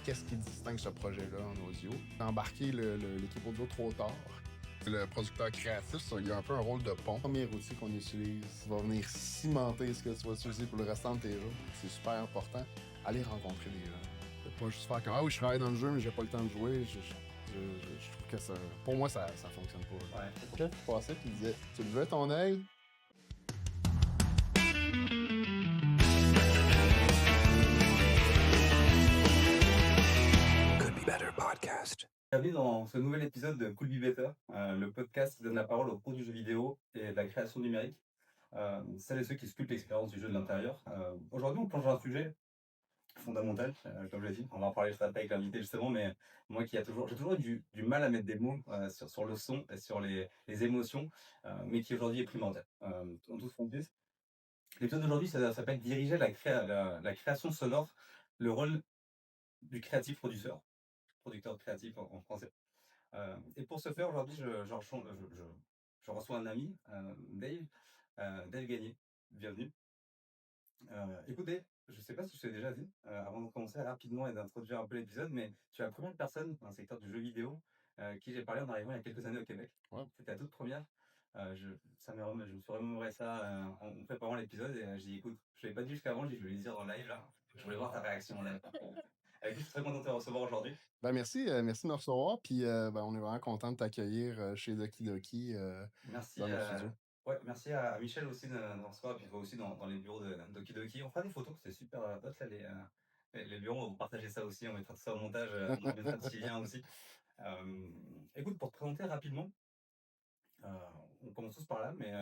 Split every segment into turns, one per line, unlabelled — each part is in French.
qu'est-ce qui distingue ce projet-là en audio. Embarquer l'équipe audio trop tard. Le producteur créatif, il a un peu un rôle de pont. Le premier outil qu'on utilise va venir cimenter ce que tu vas utiliser pour le restant de tes jeux. C'est super important. Aller rencontrer des gens. Pas juste faire comme ah oui, je travaille dans le jeu, mais j'ai pas le temps de jouer. Je trouve que ça. Pour moi, ça fonctionne pas.
Ouais.
Chef qui passait qui disait tu levais ton œil.
Could be better podcast.
Bienvenue dans ce nouvel épisode de Could Be Better, le podcast qui donne la parole aux pros du jeu vidéo et de la création numérique, celles et ceux qui sculptent l'expérience du jeu de l'intérieur. Aujourd'hui, on plonge dans un sujet fondamental, comme je l'ai dit. On va en parler juste après avec l'invité justement, mais moi j'ai toujours eu du mal à mettre des mots sur le son et sur les émotions, mais qui aujourd'hui est primordial. En toute franchise, l'épisode d'aujourd'hui, ça s'appelle Diriger la création sonore, le rôle du créatif producteur créatif en français. Et pour ce faire, aujourd'hui, je reçois un ami, Dave Gagné. Bienvenue. Écoutez, je ne sais pas si je t'ai déjà dit, avant de commencer rapidement et d'introduire un peu l'épisode, mais tu es la première personne dans le secteur du jeu vidéo qui j'ai parlé en arrivant il y a quelques années au Québec.
Ouais.
C'était la toute première. Je me suis remémoré ça en préparant l'épisode et j'ai dit, écoute, je ne l'avais pas dit jusqu'avant, je vais le dire dans le live là. Je voulais voir ta réaction en live. Écoute, je suis très content de te recevoir aujourd'hui.
Merci de me recevoir. Puis on est vraiment content de t'accueillir chez Doki Doki
Merci,
dans nos studios.
ouais, merci à Michel aussi de recevoir, et puis toi aussi dans les bureaux de Doki Doki. On fera des photos, c'est super hot là, les bureaux, on va partager ça aussi, on mettra tout ça au montage, on mettra un petit lien aussi. Écoute, pour te présenter rapidement, on commence tous par là, mais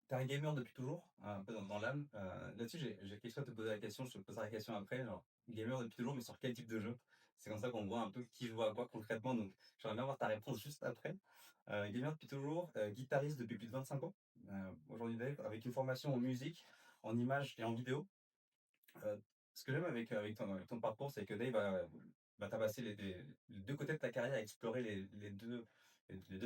t'es un gamer depuis toujours, un peu dans l'âme. Là-dessus, j'ai quelque chose à te poser la question, je te poserai la question après, genre, gamer depuis toujours, mais sur quel type de jeu? C'est comme ça qu'on voit un peu qui joue à quoi concrètement, donc j'aimerais bien avoir ta réponse juste après. Gamer depuis toujours, guitariste depuis plus de 25 ans. Aujourd'hui, Dave, avec une formation en musique, en images et en vidéo. Euh, Ce que j'aime avec ton parcours, c'est que Dave t'as passé les deux côtés de ta carrière à explorer les deux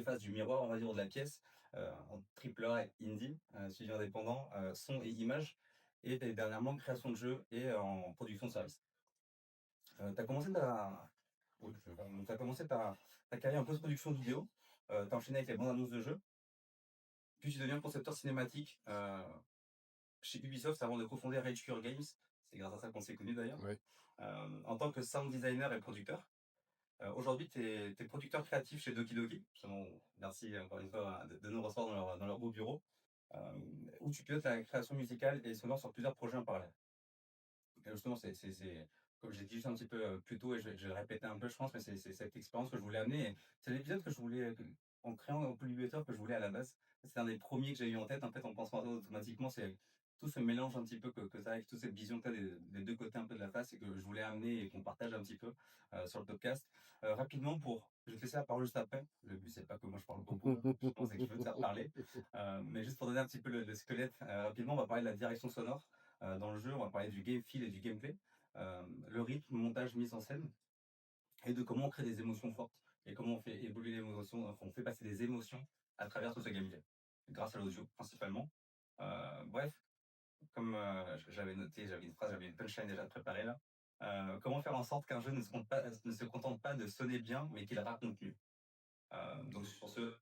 faces du miroir, on va dire, de la pièce, en triple A indie, suivi indépendant, son et image, et dernièrement création de jeux et en production de services. Tu as commencé t'as commencé ta carrière en post-production vidéo, tu as enchaîné avec les bandes annonces de jeux, puis tu deviens concepteur cinématique chez Ubisoft avant de cofonder Rage Cure Games. C'est grâce à ça qu'on s'est connus d'ailleurs.
Oui.
En tant que sound designer et producteur. Aujourd'hui, tu es producteur créatif chez Doki Doki. Justement, merci encore une fois de nous recevoir dans leur beau bureau, où tu pilotes la création musicale et sonore sur plusieurs projets en parallèle. Et justement, comme j'ai dit juste un petit peu plus tôt, et je vais le répéter un peu, je pense, mais c'est cette expérience que je voulais amener. Et c'est l'épisode que je voulais, en créant un Polybutter, que je voulais à la base. C'est un des premiers que j'ai eu en tête. En fait, en pensant à ça automatiquement, c'est tout ce mélange un petit peu que tu as avec toute cette vision que tu as des deux côtés un peu de la face et que je voulais amener et qu'on partage un petit peu sur le podcast. Rapidement, je vais te laisser la parole juste après. Le but, c'est pas que moi je parle beaucoup, là. Je pense que je veux te faire parler. Mais juste pour donner un petit peu le squelette, rapidement, on va parler de la direction sonore dans le jeu. On va parler du game feel et du gameplay, le rythme, montage, mise en scène, et de comment on crée des émotions fortes et comment on fait évoluer les émotions, enfin, on fait passer des émotions à travers tout ce gameplay, grâce à l'audio principalement. Bref, comme j'avais noté, j'avais une phrase, j'avais une punchline déjà préparée là. Comment faire en sorte qu'un jeu ne se contente pas de sonner bien, mais qu'il raconte mieux. Donc sur ce,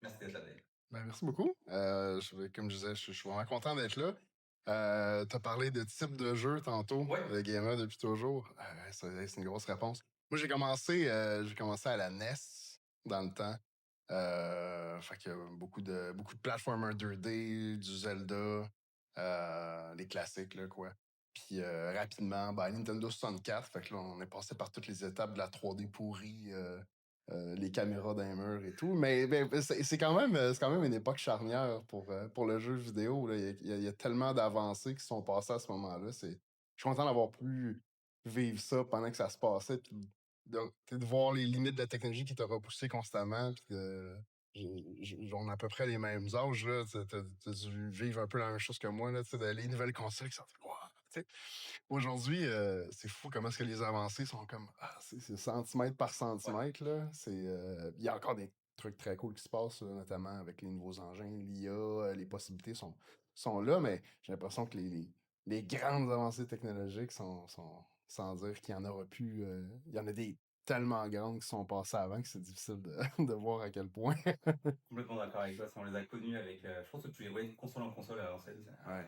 merci d'être là Dave.
Merci beaucoup. Comme je disais, je suis vraiment content d'être là. Tu as parlé de type de jeu tantôt,
Ouais.
le gamer depuis toujours. C'est une grosse réponse. Moi, j'ai commencé à la NES dans le temps. Fait que beaucoup de platformers 2D, du Zelda, les classiques, là, quoi. Puis rapidement, Nintendo 64. Fait que là, on est passé par toutes les étapes de la 3D pourrie, les caméras dans les murs et tout. Mais c'est quand même une époque charnière pour le jeu vidéo, là. Il y a tellement d'avancées qui sont passées à ce moment-là. Je suis content d'avoir pu vivre ça pendant que ça se passait. Puis de voir les limites de la technologie qui t'a repoussé constamment. Puis on a à peu près les mêmes âges. Là. T'as dû vivre un peu la même chose que moi. Là, les nouvelles consoles qui sortent. Wow, tu sais. Aujourd'hui, c'est fou comment est-ce que les avancées sont comme c'est centimètre par centimètre. Là. Il y a encore des trucs très cool qui se passent, là, notamment avec les nouveaux engins, l'IA, les possibilités sont là, mais j'ai l'impression que les grandes avancées technologiques sans dire qu'il y en aura plus. Il y en a des tellement grandes qui sont passées avant que c'est difficile de, de voir à quel point.
Complètement d'accord avec toi, ça on les a connus avec, je pense que tu les voyais de console en console à l'ancienne.
Ouais.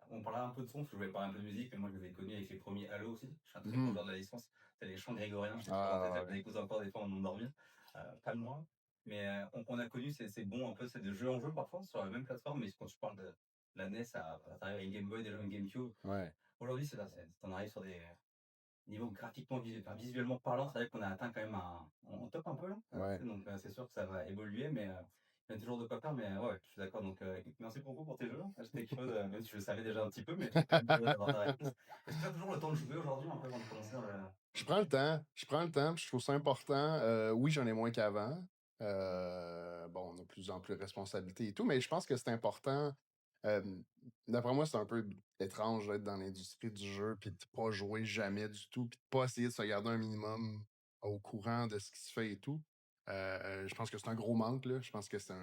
On parlait un peu de son, parce que je voulais parler un peu de musique, mais moi je les ai connus avec les premiers Halo aussi. Je suis un très gros
Mhm.
joueur de la licence. C'est les chants grégoriens, je sais pas comment
Ah,
je les écoute encore des fois en m'endormir, pas moi. Mais on a connu ces bons un peu, c'est de jeu en jeu parfois sur la même plateforme, mais quand tu parles de la NES, t'arrives à une Game Boy, déjà une GameCube.
ouais.
Aujourd'hui, c'est là, t'en arrives sur des niveau graphiquement, enfin, visuellement parlant, c'est vrai qu'on a atteint quand même on top un peu là.
Ouais.
Donc c'est sûr que ça va évoluer, mais il y a toujours de quoi faire. Mais ouais, je suis d'accord. Donc écoute, merci beaucoup pour tes jeux. C'était quelque chose, même si je le savais déjà un petit peu, mais je suis quand même curieux d'avoir ta réponse. Est-ce que tu as toujours le temps de jouer aujourd'hui un peu avant de commencer dans le.
Je prends le temps. Je prends le temps, puis je trouve ça important. Oui, j'en ai moins qu'avant. Bon, on a de plus en plus de responsabilités et tout, mais je pense que c'est important. Euh, D'après moi, c'est un peu étrange d'être dans l'industrie du jeu, puis de pas jouer jamais du tout, puis de pas essayer de se garder un minimum au courant de ce qui se fait et tout. Je pense que c'est un gros manque, là. Je pense que c'est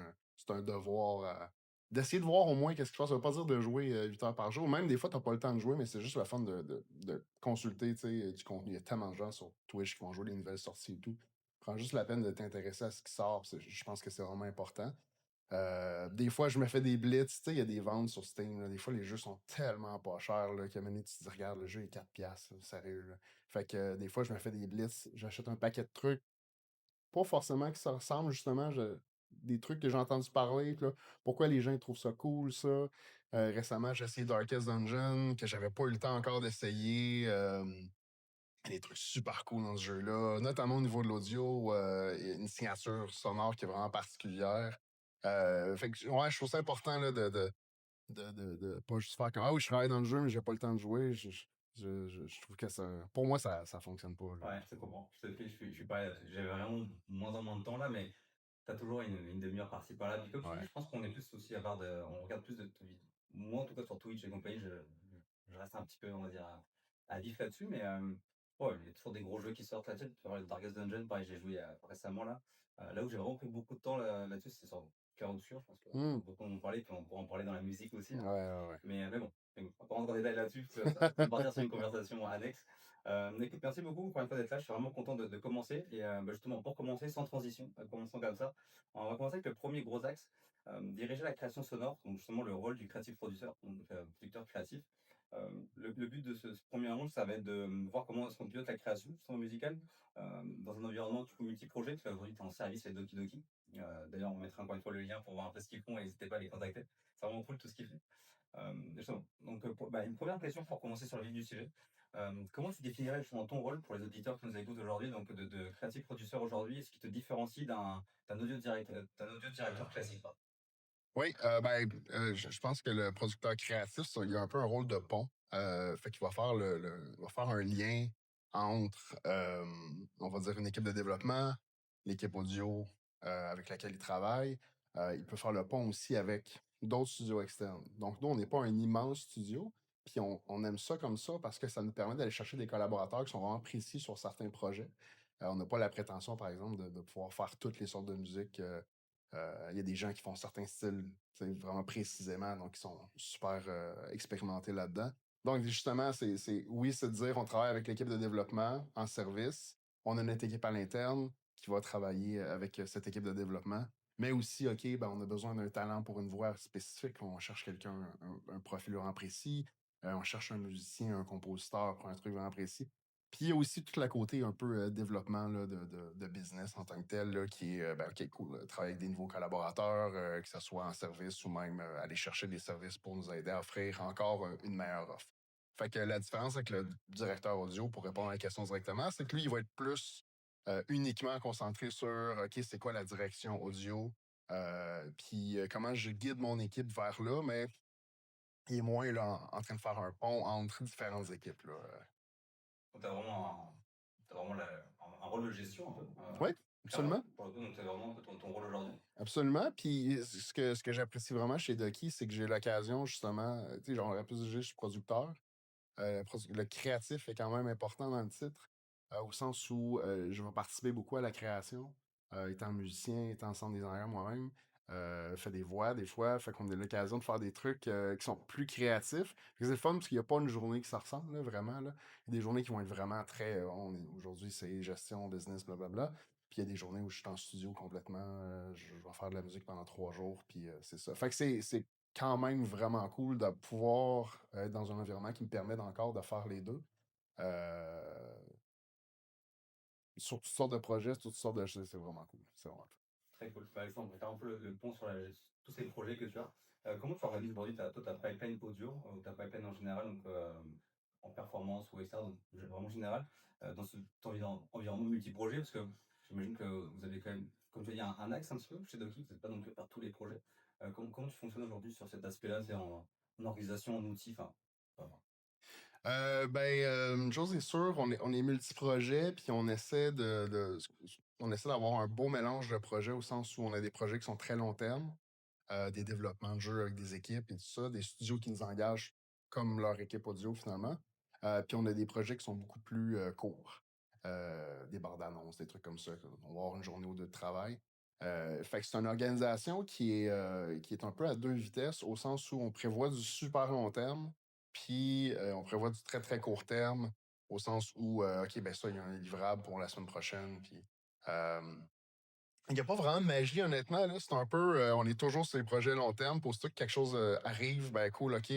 un devoir d'essayer de voir au moins qu'est-ce qui se passe. Ça veut pas dire de jouer 8 heures par jour. Même des fois, t'as pas le temps de jouer, mais c'est juste le fun de consulter, tu sais, du contenu. Il y a tellement de gens sur Twitch qui vont jouer les nouvelles sorties et tout. Prends juste la peine de t'intéresser à ce qui sort. Je pense que c'est vraiment important. Des fois, je me fais des blitz. Tu sais, il y a des ventes sur Steam. Là. Des fois, les jeux sont tellement pas chers là, qu'à un moment donné, tu te dis, regarde, le jeu est 4$. Là, sérieux. Là. Fait que des fois, je me fais des blitz. J'achète un paquet de trucs. Pas forcément que ça ressemble, justement. Des trucs que j'ai entendu parler. Là. Pourquoi les gens ils trouvent ça cool, ça? Récemment, j'ai essayé Darkest Dungeon, que j'avais pas eu le temps encore d'essayer. Il y a des trucs super cool dans ce jeu-là, notamment au niveau de l'audio, il y a une signature sonore qui est vraiment particulière. Fait que, ouais, je trouve ça important là, de pas juste faire comme ah oui, je travaille dans le jeu, mais j'ai pas le temps de jouer. Je trouve que ça. Pour moi, ça fonctionne pas. Là.
Ouais, je te comprends. Je te fais, je suis pas. J'avais vraiment moins en moins de temps là, mais t'as toujours une demi-heure par-ci par-là. Puis comme tu dis,
Ouais.
je pense qu'on est plus aussi à part de. On regarde plus de vidéos. Moi, en tout cas, sur Twitch et compagnie, je reste un petit peu, on va dire, à vif là-dessus. Mais ouais, il y a toujours des gros jeux qui sortent là-dessus. Tu vois, le Darkest Dungeon, pareil, j'ai joué récemment là. Là où j'ai vraiment pris beaucoup de temps là-dessus, c'est sur Cœur Obscur. Je pense que
Hmm.
beaucoup en ont parlé, puis on pourra en parler dans la musique aussi.
Ouais,
Là.
ouais.
Mais bon, on va pas rentrer en détail là-dessus, parce que ça va partir sur une conversation annexe. Écoute, merci beaucoup encore une fois d'être là. Je suis vraiment content de commencer. Et justement, pour commencer, sans transition, commençons comme ça. On va commencer avec le premier gros axe, diriger la création sonore, donc justement le rôle du creative producer, donc producteur créatif. Le but de ce premier round, ça va être de voir comment est-ce qu'on pilote la création justement musicale dans un environnement du coup multi-projet, parce qu'aujourd'hui tu es en service avec Doki Doki. D'ailleurs, on mettra encore une fois le lien pour voir un peu ce qu'ils font et n'hésitez pas à les contacter. C'est vraiment cool tout ce qu'ils font. Justement. Donc, une première question pour commencer sur le vif du sujet. Comment tu définirais justement ton rôle pour les auditeurs qui nous écoutent aujourd'hui, donc de creative producer aujourd'hui, ce qui te différencie d'un audio directeur classique? Pardon.
Oui, je pense que le producteur créatif, il a un peu un rôle de pont. Fait qu'il va faire il va faire un lien entre, on va dire, une équipe de développement, l'équipe audio avec laquelle il travaille. Il peut faire le pont aussi avec d'autres studios externes. Donc, nous, on n'est pas un immense studio, puis on aime ça comme ça parce que ça nous permet d'aller chercher des collaborateurs qui sont vraiment précis sur certains projets. On n'a pas la prétention, par exemple, de pouvoir faire toutes les sortes de musique. Il y a des gens qui font certains styles vraiment précisément, donc ils sont super expérimentés là-dedans. Donc, justement, oui, c'est de dire on travaille avec l'équipe de développement en service. On a notre équipe à l'interne qui va travailler avec cette équipe de développement. Mais aussi, OK, ben, on a besoin d'un talent pour une voix spécifique. On cherche quelqu'un, un profil vraiment précis. On cherche un musicien, un compositeur pour un truc vraiment précis. Puis il y a aussi tout le côté un peu développement là, de business en tant que tel, là, qui est, OK, cool, travailler avec des nouveaux collaborateurs, que ce soit en service ou même aller chercher des services pour nous aider à offrir encore une meilleure offre. Fait que la différence avec le directeur audio, pour répondre à la question directement, c'est que lui, il va être plus uniquement concentré sur, OK, c'est quoi la direction audio, puis comment je guide mon équipe vers là, mais il est moins là, en train de faire un pont entre différentes équipes. Là.
Donc, t'as vraiment un rôle de gestion un peu,
Oui,
clairement,
absolument.
pour le coup, donc c'est vraiment un peu ton rôle aujourd'hui.
Absolument. Puis ce que j'apprécie vraiment chez Ducky, c'est que j'ai l'occasion, justement, tu sais, genre, on aurait pu se dire, je suis producteur. Le créatif est quand même important dans le titre, au sens où je vais participer beaucoup à la création, étant musicien, étant sound designer moi-même. fait des voix des fois, fait qu'on a l'occasion de faire des trucs qui sont plus créatifs. Fait que c'est le fun parce qu'il n'y a pas une journée qui se ressemble, là, vraiment. Là. Il y a des journées qui vont être vraiment très. Aujourd'hui, c'est gestion, business, blablabla. Puis il y a des journées où je suis en studio complètement. Je vais faire de la musique pendant 3 jours, puis c'est ça. Fait que c'est quand même vraiment cool de pouvoir être dans un environnement qui me permet encore de faire les deux. Euh, sur toutes sortes de projets, sur toutes sortes de choses, c'est vraiment cool. C'est vraiment cool.
Très cool. Par exemple, faire un peu le pont sur tous ces projets que tu as. Comment tu organises aujourd'hui toi, ta pipeline audio ou ta pipeline en général, donc en performance ou externe, donc vraiment général, dans cet environnement multi-projet, parce que j'imagine que vous avez quand même, comme tu as dit, un axe un petit peu chez Doki, vous n'êtes pas non plus à faire tous les projets. Comment tu fonctionnes aujourd'hui sur cet aspect-là, c'est en organisation, en outils, enfin,
Une chose est sûre, on est multi-projets, puis on essaie d'avoir un beau mélange de projets au sens où on a des projets qui sont très long terme, des développements de jeux avec des équipes et tout ça, des studios qui nous engagent comme leur équipe audio finalement. Puis on a des projets qui sont beaucoup plus courts, des bandes annonces, des trucs comme ça. On va avoir une journée ou deux de travail. Fait que c'est une organisation qui est un peu à deux vitesses, au sens où on prévoit du super long terme, puis on prévoit du très très court terme, au sens où, OK, ben ça, il y a un livrable pour la semaine prochaine. Puis euh, il n'y a pas vraiment de magie, honnêtement. Là. C'est un peu, on est toujours sur les projets long terme. Pour ça que quelque chose arrive, ben cool, OK,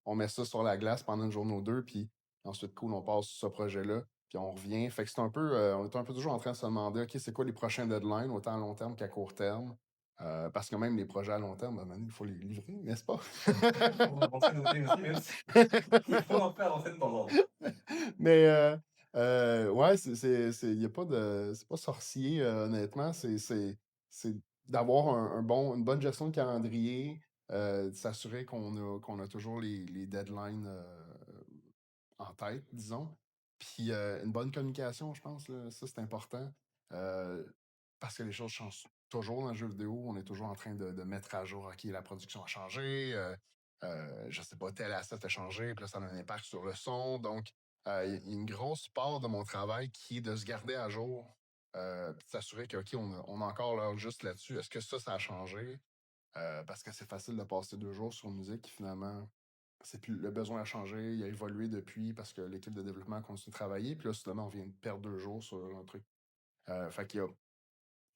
on met ça sur la glace pendant une journée ou deux, puis ensuite, cool, on passe sur ce projet-là, puis on revient. Fait que c'est un peu, on est un peu toujours en train de se demander, OK, c'est quoi les prochains deadlines, autant à long terme qu'à court terme. Parce que même les projets à long terme, ben, maintenant, il faut les livrer, n'est-ce pas?
on va penser noter aussi, même si il faut en faire en fait de temps en temps.
Mais ouais, y a pas c'est pas sorcier, honnêtement. C'est d'avoir une bonne gestion de calendrier, de s'assurer qu'on a toujours les deadlines en tête, disons. Puis une bonne communication, je pense, là, ça c'est important. euh, Parce que les choses changent toujours dans le jeu vidéo. On est toujours en train de mettre à jour, OK, la production a changé, je sais pas, tel asset a changé, puis là, ça a un impact sur le son. Donc, il y a une grosse part de mon travail qui est de se garder à jour, puis de s'assurer que, OK, on a encore l'heure juste là-dessus. Est-ce que ça a changé? Parce que c'est facile de passer 2 jours sur une musique qui finalement, c'est plus, le besoin a changé, il a évolué depuis parce que l'équipe de développement continue de travailler. Puis là, soudainement, on vient de perdre 2 jours sur un truc. Fait qu'il y a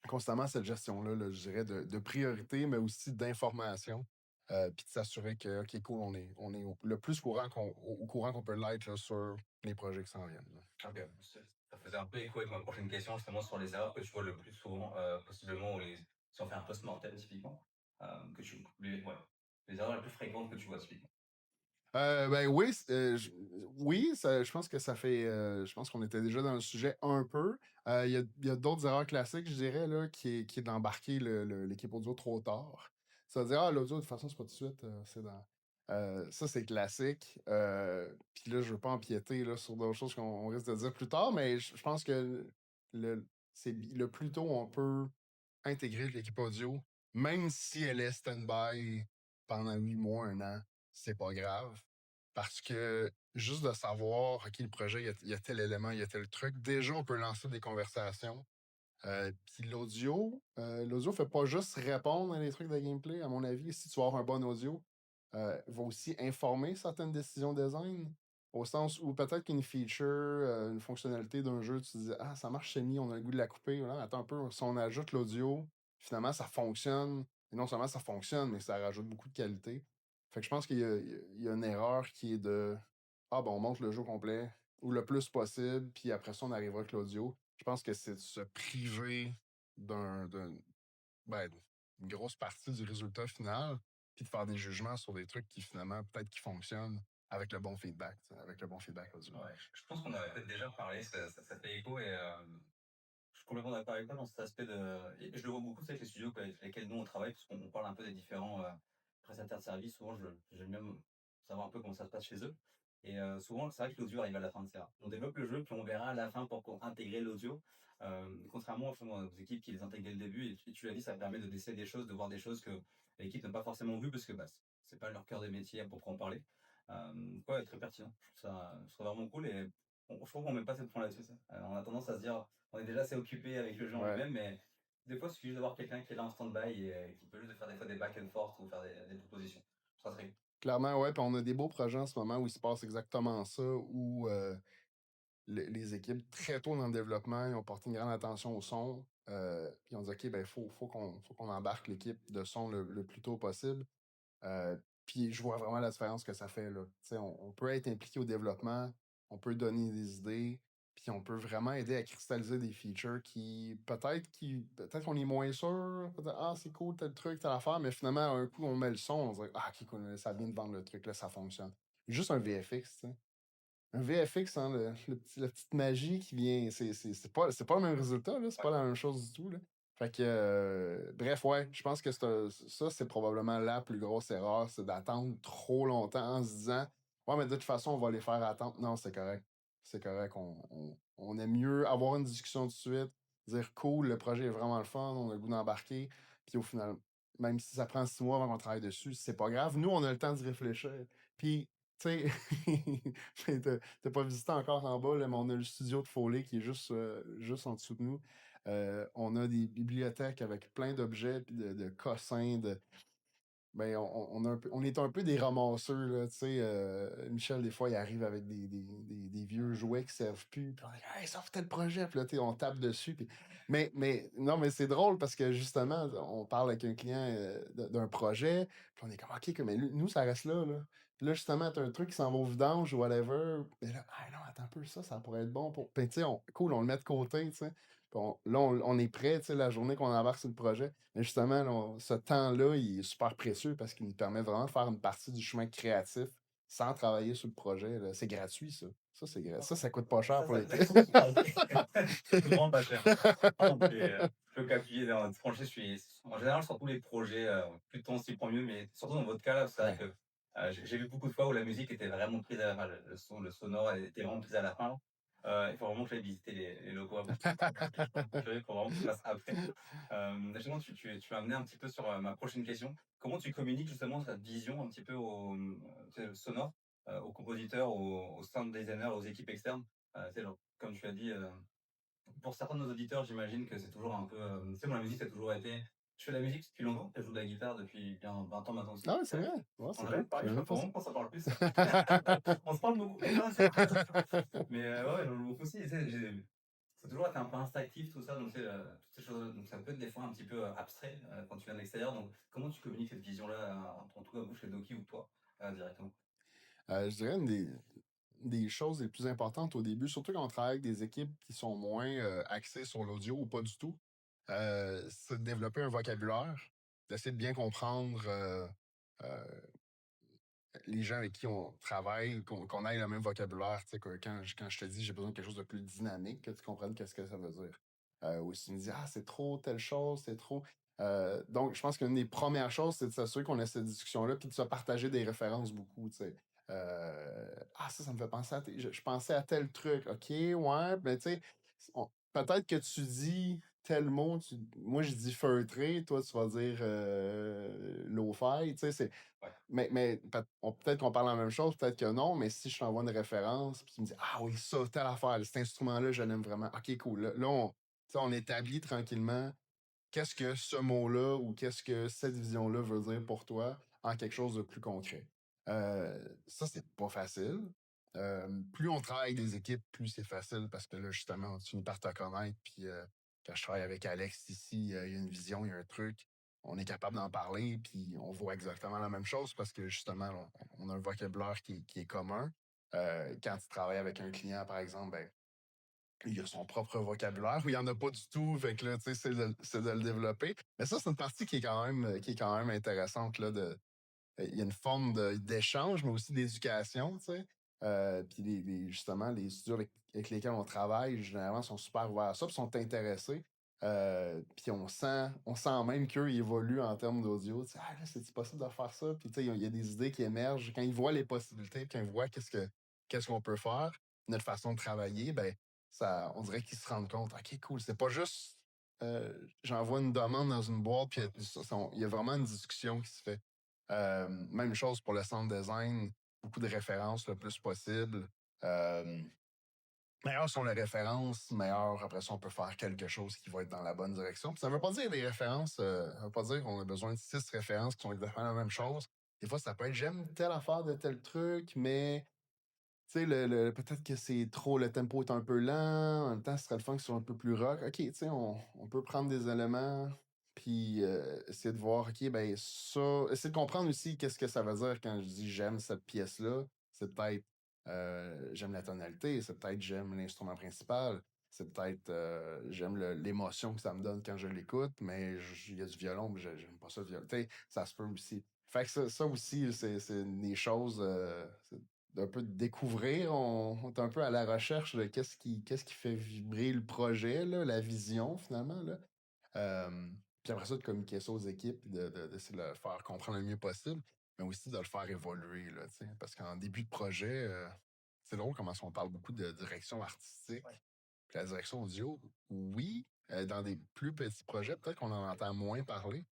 constamment cette gestion-là, là, je dirais, de priorité, mais aussi d'information. Puis de s'assurer que, OK, cool, on est le plus au courant qu'on peut l'être là, sur les projets qui s'en viennent. Là.
Ok, ça faisait un peu écho avec ma prochaine question, justement, sur les erreurs que tu vois le plus souvent, possiblement, si on fait un post-mortem, typiquement, ouais, les erreurs les plus fréquentes que tu vois, typiquement.
Oui, oui, je pense que ça fait. Je pense qu'on était déjà dans le sujet un peu. Il y a d'autres erreurs classiques, je dirais, là, qui est d'embarquer l'équipe audio trop tard. Ça veut dire, ah, l'audio, de toute façon, c'est pas tout de suite, c'est dans. Ça, c'est classique. Puis là, je veux pas empiéter là, sur d'autres choses qu'on risque de dire plus tard, mais je pense que c'est le plus tôt on peut intégrer l'équipe audio, même si elle est stand-by pendant 8 mois, un an, c'est pas grave. Parce que juste de savoir, OK, le projet, il y a tel élément, il y a tel truc, déjà, on peut lancer des conversations. Puis l'audio fait pas juste répondre à des trucs de gameplay, à mon avis. Si tu vas avoir un bon audio, il va aussi informer certaines décisions design. Au sens où peut-être qu'une feature, une fonctionnalité d'un jeu, tu te dis, ah, ça marche semi, on a le goût de la couper. Voilà, attends un peu, si on ajoute l'audio, finalement, ça fonctionne. Et non seulement ça fonctionne, mais ça rajoute beaucoup de qualité. Fait que je pense qu'il y a une erreur qui est de, ah, bon, on monte le jeu complet, ou le plus possible, puis après ça, on arrivera avec l'audio. Je pense que c'est de se priver d'un, d'un- ben, d'une grosse partie du résultat final, puis de faire des jugements sur des trucs qui finalement, peut-être qui fonctionnent avec le bon feedback, tu sais, avec le bon feedback audio.
Ouais, je pense qu'on avait peut-être déjà parlé, ça fait écho, et je suis complètement d'accord avec toi dans cet aspect et je le vois beaucoup, c'est avec les studios avec lesquels nous on travaille, parce qu'on parle un peu des différents prestataires de services. Souvent, j'aime bien savoir un peu comment ça se passe chez eux. Et souvent, c'est vrai que l'audio arrive à la fin de ça. On développe le jeu, puis on verra à la fin pour intégrer l'audio. Contrairement aux équipes qui les intègrent dès le début, et tu l'as dit, ça permet de déceler des choses, de voir des choses que l'équipe n'a pas forcément vues, parce que bah, c'est pas leur cœur de métier à proprement parler. Ouais, très pertinent. Je trouve ça vraiment cool, et je trouve qu'on met pas cette point là-dessus. On a tendance à se dire, on est déjà assez occupé avec le jeu en
Ouais.
lui-même, mais Des fois, il suffit juste d'avoir quelqu'un qui est là en stand-by et qui peut juste faire des fois des back and forth ou faire des propositions. Ça serait
Clairement, ouais, puis on a des beaux projets en ce moment où il se passe exactement ça, où les équipes, très tôt dans le développement, ils ont porté une grande attention au son. Puis ils ont dit, OK, ben, faut qu'on embarque l'équipe de son le plus tôt possible. Puis je vois vraiment la différence que ça fait, là. Tu sais, on peut être impliqué au développement, on peut donner des idées, puis on peut vraiment aider à cristalliser des features peut-être qu'on est moins sûr, peut-être, ah, c'est cool, tel truc, telle affaire, mais finalement, un coup, on met le son, on se dit, ah, OK, cool, ça vient de vendre le truc, là, ça fonctionne. Juste un VFX, tu sais. Un VFX, hein, la petite magie qui vient. C'est pas le même résultat, là. C'est
ouais.
pas la même chose du tout, là. Fait que, bref, ouais, je pense que ça, c'est probablement la plus grosse erreur, c'est d'attendre trop longtemps en se disant, ouais, mais de toute façon, on va les faire attendre. Non, c'est correct. C'est correct. On aime mieux avoir une discussion tout de suite, dire, cool, le projet est vraiment le fun, on a le goût d'embarquer. Puis au final, même si ça prend 6 mois avant qu'on travaille dessus, c'est pas grave. Nous, on a le temps d'y réfléchir. Puis, tu sais, t'as pas visité encore en bas, là, mais on a le studio de Foley qui est juste en dessous de nous. On a des bibliothèques avec plein d'objets, puis de cossins, ben, on est un peu des ramasseurs, là, tu sais. Michel, des fois, il arrive avec des vieux jouets qui servent plus. Puis on est, hey, sort tel projet. Puis là, tu sais, on tape dessus. Non, mais c'est drôle parce que justement, on parle avec un client d'un projet. Puis on est comme, OK, mais nous, ça reste là, là. Puis là, justement, t'as un truc qui s'en va au vidange ou whatever. Mais là, ah non, attends un peu, ça pourrait être bon pour. Puis tu sais, cool, on le met de côté, tu sais. Puis là, on est prêt, tu sais, la journée qu'on embarque sur le projet. Mais justement, là, ce temps-là, il est super précieux parce qu'il nous permet vraiment de faire une partie du chemin créatif sans travailler sur le projet, là. C'est gratuit, ça. Ça coûte pas cher
Ça,
pour
ça,
les
ça coûte vraiment pas cher. Par contre, je peux qu'appuyer dans franchement, en général, sur tous les projets, plus de temps s'y prend mieux, mais surtout dans votre cas là, c'est vrai
Ouais.
que j'ai vu beaucoup de fois où la musique était vraiment prise à la fin, le sonore était vraiment pris à la fin. Il faut vraiment que j'aille visiter les locaux avant. Il faut vraiment que je fasse après. Justement, tu m'as amené un petit peu sur ma prochaine question. Comment tu communiques justement cette vision un petit peu tu sais, sonore, aux compositeurs, aux sound designers, aux équipes externes? Tu sais, genre, comme tu as dit, pour certains de nos auditeurs, j'imagine que c'est toujours un peu. Tu sais, moi, la musique, ça a toujours été. Je fais de la musique depuis longtemps, je joue de la guitare depuis bien 20 ans maintenant aussi.
Ah ouais, c'est vrai. Ouais,
On
c'est
n'a jamais
cool. Je
parlé, je
savais
sais
même
pas,
pas
faut
ça.
vraiment qu'on s'en parle plus. On se parle beaucoup, mais non, mais ouais, j'en joue beaucoup aussi. Tu sais, ça a toujours été un peu instinctif tout ça, donc c'est toutes ces choses. Donc ça peut être des fois un petit peu abstrait quand tu viens de l'extérieur. Donc comment tu communiques cette vision-là, en tout cas vous chez Doki ou toi directement?
Je dirais une des choses les plus importantes au début, surtout quand on travaille avec des équipes qui sont moins axées sur l'audio ou pas du tout, c'est de développer un vocabulaire, d'essayer de bien comprendre euh, les gens avec qui on travaille, qu'on ait le même vocabulaire, tu sais, que quand je te dis j'ai besoin de quelque chose de plus dynamique, que tu comprennes qu'est-ce que ça veut dire. Ou si tu me dis, ah, c'est trop telle chose, c'est trop. Donc, je pense qu'une des premières choses, c'est de s'assurer qu'on a cette discussion-là, puis de se partager des références beaucoup, tu sais. Ah, ça me fait penser je pensais à tel truc. OK, ouais, mais tu sais, peut-être que tu dis tel mot, moi je dis feutré, toi tu vas dire low-fi, tu sais,
Ouais,
mais peut-être qu'on parle la même chose, peut-être que non, mais si je t'envoie une référence, puis tu me dis, ah oui, ça, telle affaire, cet instrument-là, je l'aime vraiment. OK, cool. Là, tu sais, on établit tranquillement qu'est-ce que ce mot-là ou qu'est-ce que cette vision-là veut dire pour toi en quelque chose de plus concret. Ça, c'est pas facile. Plus on travaille avec des équipes, plus c'est facile parce que là, justement, tu finis par te connaître. Puis quand je travaille avec Alex ici, il y a une vision, il y a un truc. On est capable d'en parler, puis on voit exactement la même chose parce que justement, on a un vocabulaire qui est commun. Quand tu travailles avec un client, par exemple, ben, il a son propre vocabulaire ou il n'y en a pas du tout. Fait que là, tu sais, c'est de le développer. Mais ça, c'est une partie qui est quand même intéressante. Là, il y a une forme d'échange, mais aussi d'éducation, tu sais. Puis justement, les studios avec lesquels on travaille, généralement, sont super ouverts à ça, puis sont intéressés. Puis on sent même qu'eux, ils évoluent en termes d'audio. Tu sais, ah, là, c'est possible de faire ça. Puis tu sais, il y a des idées qui émergent. Quand ils voient les possibilités, puis quand ils voient qu'est-ce qu'on peut faire, notre façon de travailler, ben, on dirait qu'ils se rendent compte, OK, cool, c'est pas juste j'envoie une demande dans une boîte, puis il y a vraiment une discussion qui se fait. Même chose pour le sound design, beaucoup de références le plus possible. Euh, meilleures sont les références, meilleures, après ça, on peut faire quelque chose qui va être dans la bonne direction. Puis ça veut pas dire des références, ça veut pas dire qu'on a besoin de 6 références qui sont exactement la même chose. Des fois, ça peut être j'aime telle affaire de tel truc, mais tu sais, peut-être que c'est trop, le tempo est un peu lent. En même temps, ce serait le fun que ce soit un peu plus rock. OK, tu sais, on peut prendre des éléments, puis essayer de voir, OK, ben ça, essayer de comprendre aussi qu'est-ce que ça veut dire quand je dis j'aime cette pièce-là. C'est peut-être j'aime la tonalité, c'est peut-être j'aime l'instrument principal, c'est peut-être j'aime l'émotion que ça me donne quand je l'écoute, mais il y a du violon, mais j'aime pas ça, le violon. Tu sais, ça se peut aussi. Fait que ça aussi, c'est des choses. D'un peu de découvrir. On est un peu à la recherche de qu'est-ce qui fait vibrer le projet, là, la vision, finalement. Là. Puis après ça, de communiquer ça aux équipes, puis d'essayer de le faire comprendre le mieux possible, mais aussi de le faire évoluer. Là, tu sais. Parce qu'en début de projet, c'est drôle comment on parle beaucoup de direction artistique.
Ouais.
Puis la direction audio, oui, dans des plus petits projets, peut-être qu'on en entend moins parler.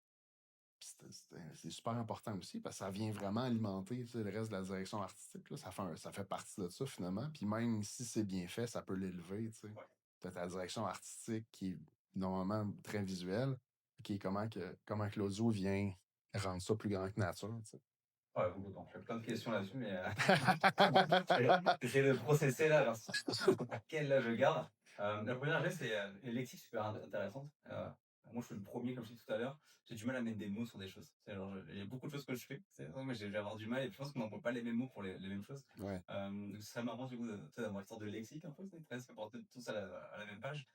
C'est super important aussi parce que ça vient vraiment alimenter tu sais, le reste de la direction artistique. Là. Ça fait partie de ça finalement. Puis même si c'est bien fait, ça peut l'élever. Tu sais.
Ouais.
T'as ta direction artistique qui est normalement très visuelle, qui est comment que l'audio vient rendre ça plus grand que nature. Tu sais.
Ouais, complètement. J'ai plein de questions là-dessus, mais j'essaie de processer là, alors, laquelle là je garde. La première que j'ai, c'est une lexique super intéressante. Moi, je suis le premier, comme je disais tout à l'heure, j'ai du mal à mettre des mots sur des choses. Il y a beaucoup de choses que je fais, mais je vais avoir du mal et je pense qu'on n'emploie pas les mêmes mots pour les mêmes choses.
Ouais.
Donc, ce serait marrant du coup d'avoir une sorte de lexique un peu, c'est presque pour porter tous à la même page.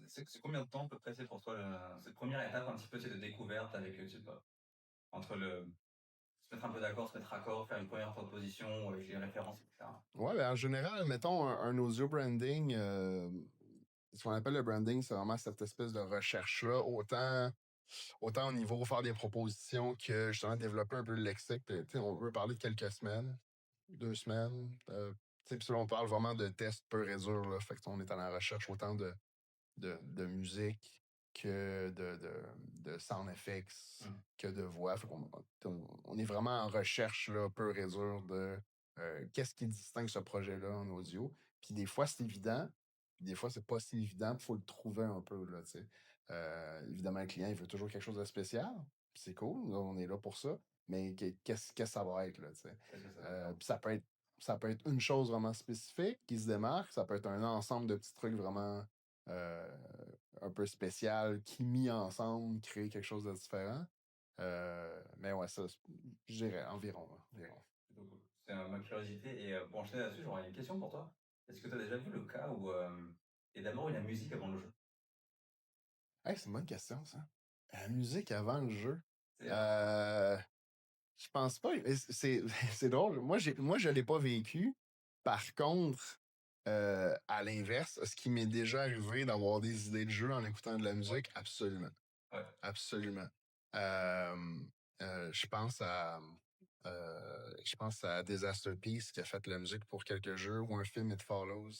C'est combien de temps à peu près c'est pour toi cette première étape un petit peu c'est de découverte avec, je sais pas, entre se mettre un peu d'accord, se mettre d'accord, faire une première proposition avec les références, etc.
Ouais, ben, en général, mettons un audio branding, ce qu'on appelle le branding, c'est vraiment cette espèce de recherche-là, autant au niveau faire des propositions que justement développer un peu le lexique. Tu sais, on veut parler de quelques semaines, 2 semaines. Tu sais, puis là, on parle vraiment de tests pur et dur. Là, fait que, on est à la recherche autant de musique que de sound effects,
Mm.
que de voix. Fait qu'on on est vraiment en recherche là, pur et dur de qu'est-ce qui distingue ce projet-là en audio. Puis des fois, c'est évident. Puis des fois, c'est pas si évident. Il faut le trouver un peu. Là, tu sais. Évidemment, le client, il veut toujours quelque chose de spécial. Puis c'est cool. Là, on est là pour ça. Mais qu'est-ce que ça va être? Là, tu sais.
Qu'est-ce que ça veut dire?
Puis ça peut être une chose vraiment spécifique qui se démarque. Ça peut être un ensemble de petits trucs vraiment euh, un peu spécial qui, mis ensemble, crée quelque chose de différent. Mais ouais, ça, je dirais environ. Environ.
Donc, c'est ma curiosité. Et pour enchaîner là-dessus, j'aurais une question pour toi. Est-ce que tu as déjà vu le cas où il y a d'abord eu la musique avant le jeu?
Hey, c'est une bonne question, ça. La musique avant le jeu.
C'est,
Euh, je pense pas. Mais c'est drôle. Moi, je l'ai pas vécu. Par contre, à l'inverse, ce qui m'est déjà arrivé d'avoir des idées de jeu en écoutant de la musique, absolument.
ouais.
Absolument. Euh, je pense à Disaster Peace qui a fait la musique pour quelques jeux ou un film It Follows.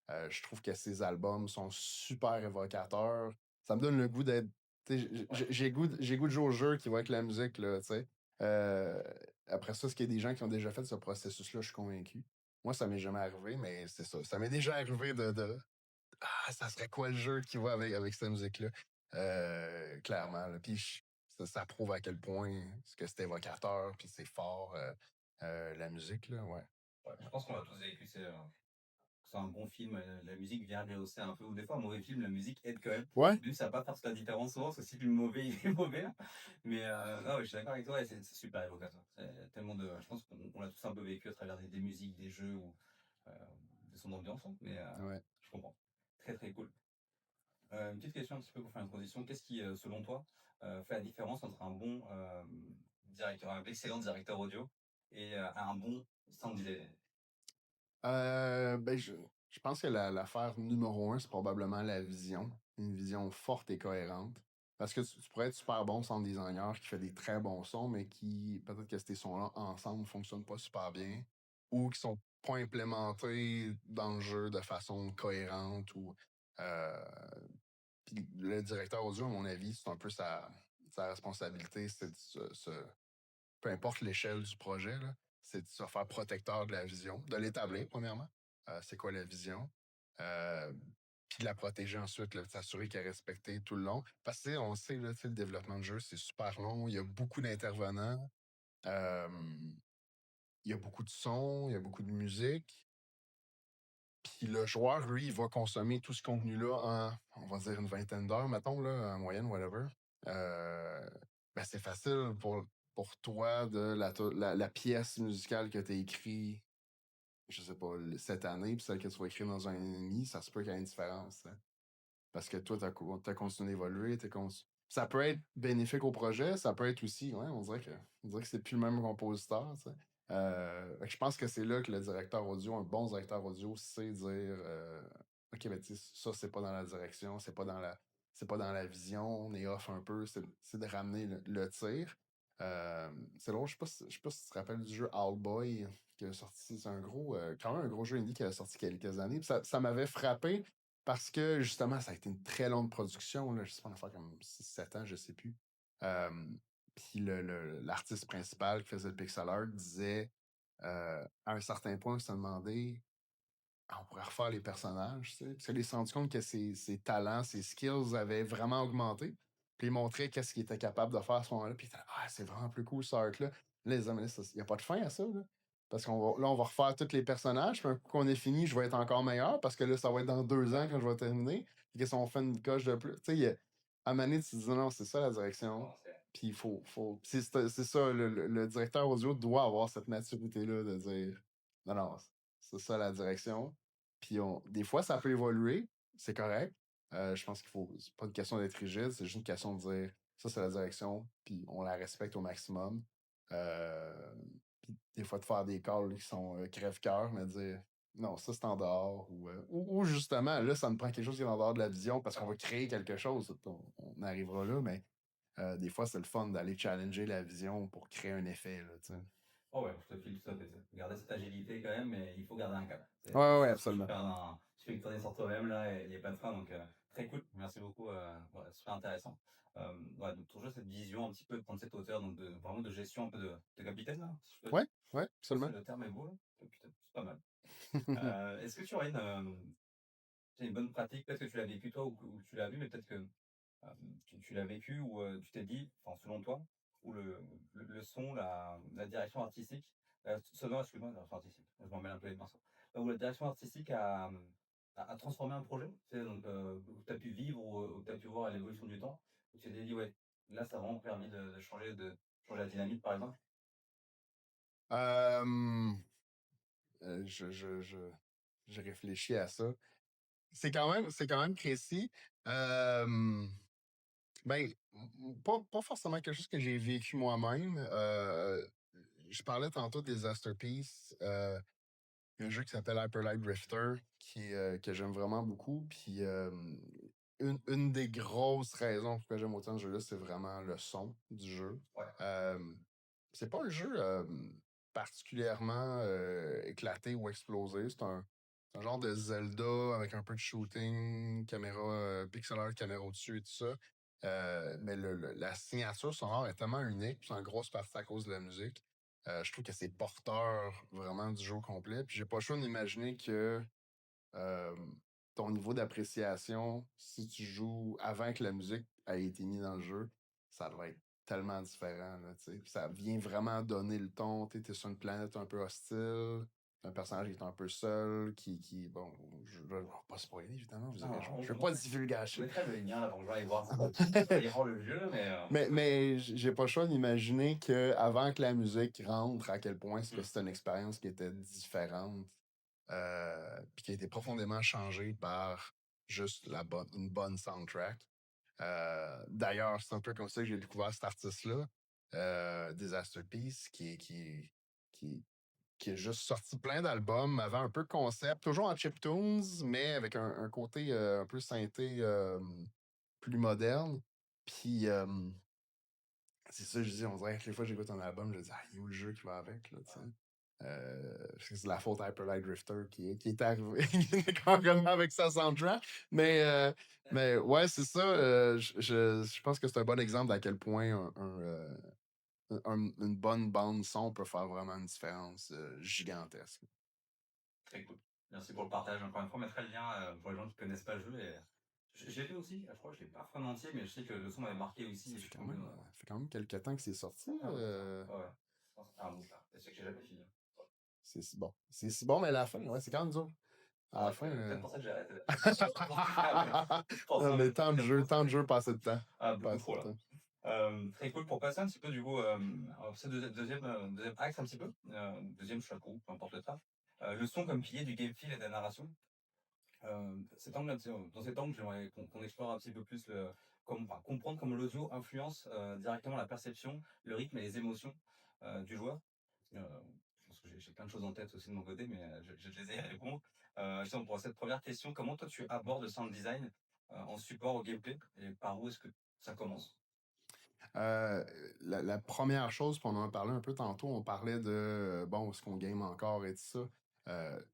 Je trouve que ses albums sont super évocateurs. Ça me donne le goût d'être. Tu sais, j'ai goût de jouer au jeu qui va avec la musique, là, tu sais. Euh, après ça, est-ce qu'il y a des gens qui ont déjà fait ce processus-là, je suis convaincu. Moi, ça m'est jamais arrivé, mais c'est ça. Ça m'est déjà arrivé de ah, ça serait quoi le jeu qui va avec cette musique-là? Clairement. Là. Puis ça prouve à quel point que c'est évocateur, puis c'est fort, la musique, là, ouais.
Ouais, je pense qu'on l'a tous vécu. C'est un bon film, la musique vient rehausser un peu. Ou des fois, un mauvais film, la musique aide quand même.
Ouais?
Au début, ça va pas faire toute la différence souvent, parce que si le film est mauvais, il est mauvais. Mais non, ouais, je suis d'accord avec toi, et c'est super évocateur. C'est tellement de, je pense qu'on l'a tous un peu vécu à travers des musiques, des jeux ou euh, des sons d'ambiance, hein, mais
Ouais.
je comprends. Très très cool. Une petite question un petit peu pour faire une transition. Qu'est-ce qui, selon toi, fait la différence entre un bon directeur, un excellent directeur audio et un bon sound designer?
Ben, je pense que l'affaire numéro un, c'est probablement la vision. Une vision forte et cohérente. Parce que tu pourrais être super bon sound designer qui fait des très bons sons, mais qui, peut-être que ces sons-là, ensemble, ne fonctionnent pas super bien ou qui sont pas implémentés dans le jeu de façon cohérente ou. euh, Puis le directeur audio, à mon avis, c'est un peu sa responsabilité, c'est peu importe l'échelle du projet, là, c'est de se faire protecteur de la vision, de l'établir, premièrement. C'est quoi la vision? Puis de la protéger ensuite, là, de s'assurer qu'elle est respectée tout le long. Parce que on sait, là, le développement de jeu, c'est super long. Il y a beaucoup d'intervenants. euh, il y a beaucoup de sons, il y a beaucoup de musique. Puis le joueur, lui, il va consommer tout ce contenu-là en, on va dire, une vingtaine d'heures, mettons, là, en moyenne, whatever. Euh, ben, c'est facile pour toi de la pièce musicale que tu as écrite, je sais pas, cette année, puis celle que tu vas écrire dans un an et demi, ça se peut qu'il y ait une différence, hein. Parce que toi, t'as continué d'évoluer. Ça peut être bénéfique au projet, ça peut être aussi, ouais, on dirait que c'est plus le même compositeur, tu sais. Fait que je pense que c'est là que le directeur audio, un bon directeur audio, sait dire OK, ben tu sais, ça, c'est pas dans la direction, c'est pas dans la vision, on est off un peu, c'est de ramener le tir. C'est drôle, je sais pas si tu te rappelles du jeu Owlboy qui a sorti, c'est quand même un gros jeu indie qui a sorti quelques années. Puis ça m'avait frappé parce que justement, ça a été une très longue production, là, je sais pas, on a fait comme 6-7 ans, je sais plus. Euh, Puis l'artiste principal qui faisait le pixel art disait à un certain point, on s'est demandé on pourrait refaire les personnages, tu sais. Parce qu'il s'est rendu compte que ses talents, ses skills avaient vraiment augmenté. Puis il montrait qu'est-ce qu'il était capable de faire à ce moment-là. Puis il était là, c'est vraiment plus cool ce art-là. Là, les amis, il n'y a pas de fin à ça, là. Parce on va refaire tous les personnages. Puis un coup qu'on est fini, je vais être encore meilleur. Parce que là, ça va être dans 2 ans quand je vais terminer. Puis qu'est-ce qu'on fait une coche de plus? Tu sais, à un moment donné, tu te dis non, c'est ça la direction. Puis c'est ça, le directeur audio doit avoir cette maturité-là de dire non, non, c'est ça la direction. Puis des fois, ça peut évoluer, c'est correct. Je pense c'est pas une question d'être rigide, c'est juste une question de dire ça, c'est la direction, puis on la respecte au maximum. Euh, Puis des fois, de faire des calls qui sont crève-cœur, mais dire non, ça, c'est en dehors. Ou justement, là, ça me prend quelque chose qui est en dehors de la vision parce qu'on va créer quelque chose. On arrivera là, mais des fois, c'est le fun d'aller challenger la vision pour créer un effet, là, tu sais.
Oh ouais, je te file tout à fait. Garder cette agilité quand même, mais il faut garder un cap.
Ouais, ouais,
Si
absolument.
tu fais une tournée sur toi-même, là, il y a plein de freins, donc très cool. Merci beaucoup, voilà, super intéressant. Ouais, donc toujours cette vision un petit peu de prendre cette hauteur, donc vraiment de gestion un peu de capitaine, là, si je peux
Ouais,
dire.
ouais, absolument.
Le terme est beau, là. Capitaine, c'est pas mal. Est-ce que tu aurais une bonne pratique, peut-être que tu l'as vécu toi ou que tu l'as vu, mais peut-être que tu l'as vécu ou tu t'es dit, enfin selon toi, ou le son, la direction artistique, sonore, excuse-moi, la direction artistique, je m'en mêle un peu les pinceaux, ou la direction artistique a transformé un projet, tu sais, donc, où tu as pu vivre ou où tu as pu voir l'évolution du temps, où tu t'es dit, ouais, là ça a vraiment permis de changer la dynamique par exemple.
Euh, je réfléchis à ça. C'est quand même précis. Euh, ben, pas forcément quelque chose que j'ai vécu moi-même. Je parlais tantôt des Masterpiece. Il y a un jeu qui s'appelle Hyper Light Drifter que j'aime vraiment beaucoup. Puis une des grosses raisons pour que j'aime autant ce jeu-là, c'est vraiment le son du jeu.
Ouais.
Euh, c'est pas un jeu particulièrement éclaté ou explosé. C'est un genre de Zelda avec un peu de shooting, caméra pixel art, caméra au-dessus et tout ça. Mais la signature sonore est tellement unique, puis c'est en grosse partie à cause de la musique. Je trouve que c'est porteur vraiment du jeu au complet. Puis j'ai pas le choix d'imaginer que euh, ton niveau d'appréciation, si tu joues avant que la musique ait été mise dans le jeu, ça doit être tellement différent, là, tu sais. Puis ça vient vraiment donner le ton. Tu es sur une planète un peu hostile. Un personnage qui est un peu seul, bon, je ne vais pas spoiler, évidemment, vous avez joué. Je veux pas
Je
divulgacher.
mettrai le lien là pour que je vais aller voir ça. Je vais aller voir le jeu, mais.
Mais j'ai pas le choix d'imaginer qu'avant que la musique rentre, à quel point c'est que c'était une expérience qui était différente, puis qui a été profondément changée par juste une bonne soundtrack. D'ailleurs, c'est un peu comme ça que j'ai découvert cet artiste-là, Disaster Peace, qui, qui a juste sorti plein d'albums, avait un peu de concept, toujours en chiptunes, mais avec un côté un peu synthé plus moderne. Puis c'est ça, je dis, on dirait que les fois que j'écoute un album, je dis, il y a où le jeu qui va avec, là, tu sais. Parce que c'est la faute à Hyper Light Drifter qui est arrivé carrément avec sa soundtrack. Mais ouais, c'est ça. Je pense que c'est un bon exemple d'à quel point une bonne bande son peut faire vraiment une différence gigantesque.
Très cool. Merci pour le partage. Encore une fois, on mettra le lien pour les gens qui connaissent pas le jeu. Et j'ai vu aussi, je crois que je l'ai pas fait en entier, mais je sais que le son m'avait marqué aussi.
Ça
Et
fait
je trouve que.
quand même quelques temps que c'est sorti.
Ah ouais, ouais. Je pense que c'est un bout là. C'est que j'ai jamais fini.
C'est si bon. C'est si bon, mais à la fin, ouais, c'est quand même dur. À la fin.
Peut-être pour ça que j'ai arrêté.
Non, mais tant de jeu, pas assez de temps.
Ah,
Pas
beaucoup
assez
trop
de
là.
temps.
Très cool pour passer un petit peu du coup, ce deuxième axe un petit peu, deuxième chapeau, peu importe le taf. Le son comme pilier du game feel et de la narration. Cet angle, dans cet angle, j'aimerais qu'on explore un petit peu plus comprendre comment l'audio influence directement la perception, le rythme et les émotions du joueur. Je pense que j'ai plein de choses en tête aussi de mon côté, mais je les ai à répondre. Justement, pour cette première question, comment toi tu abordes le sound design en support au gameplay et par où est-ce que ça commence?
Euh, la première chose, puis on en parlait un peu tantôt, on parlait de bon, est-ce qu'on game encore et tout ça.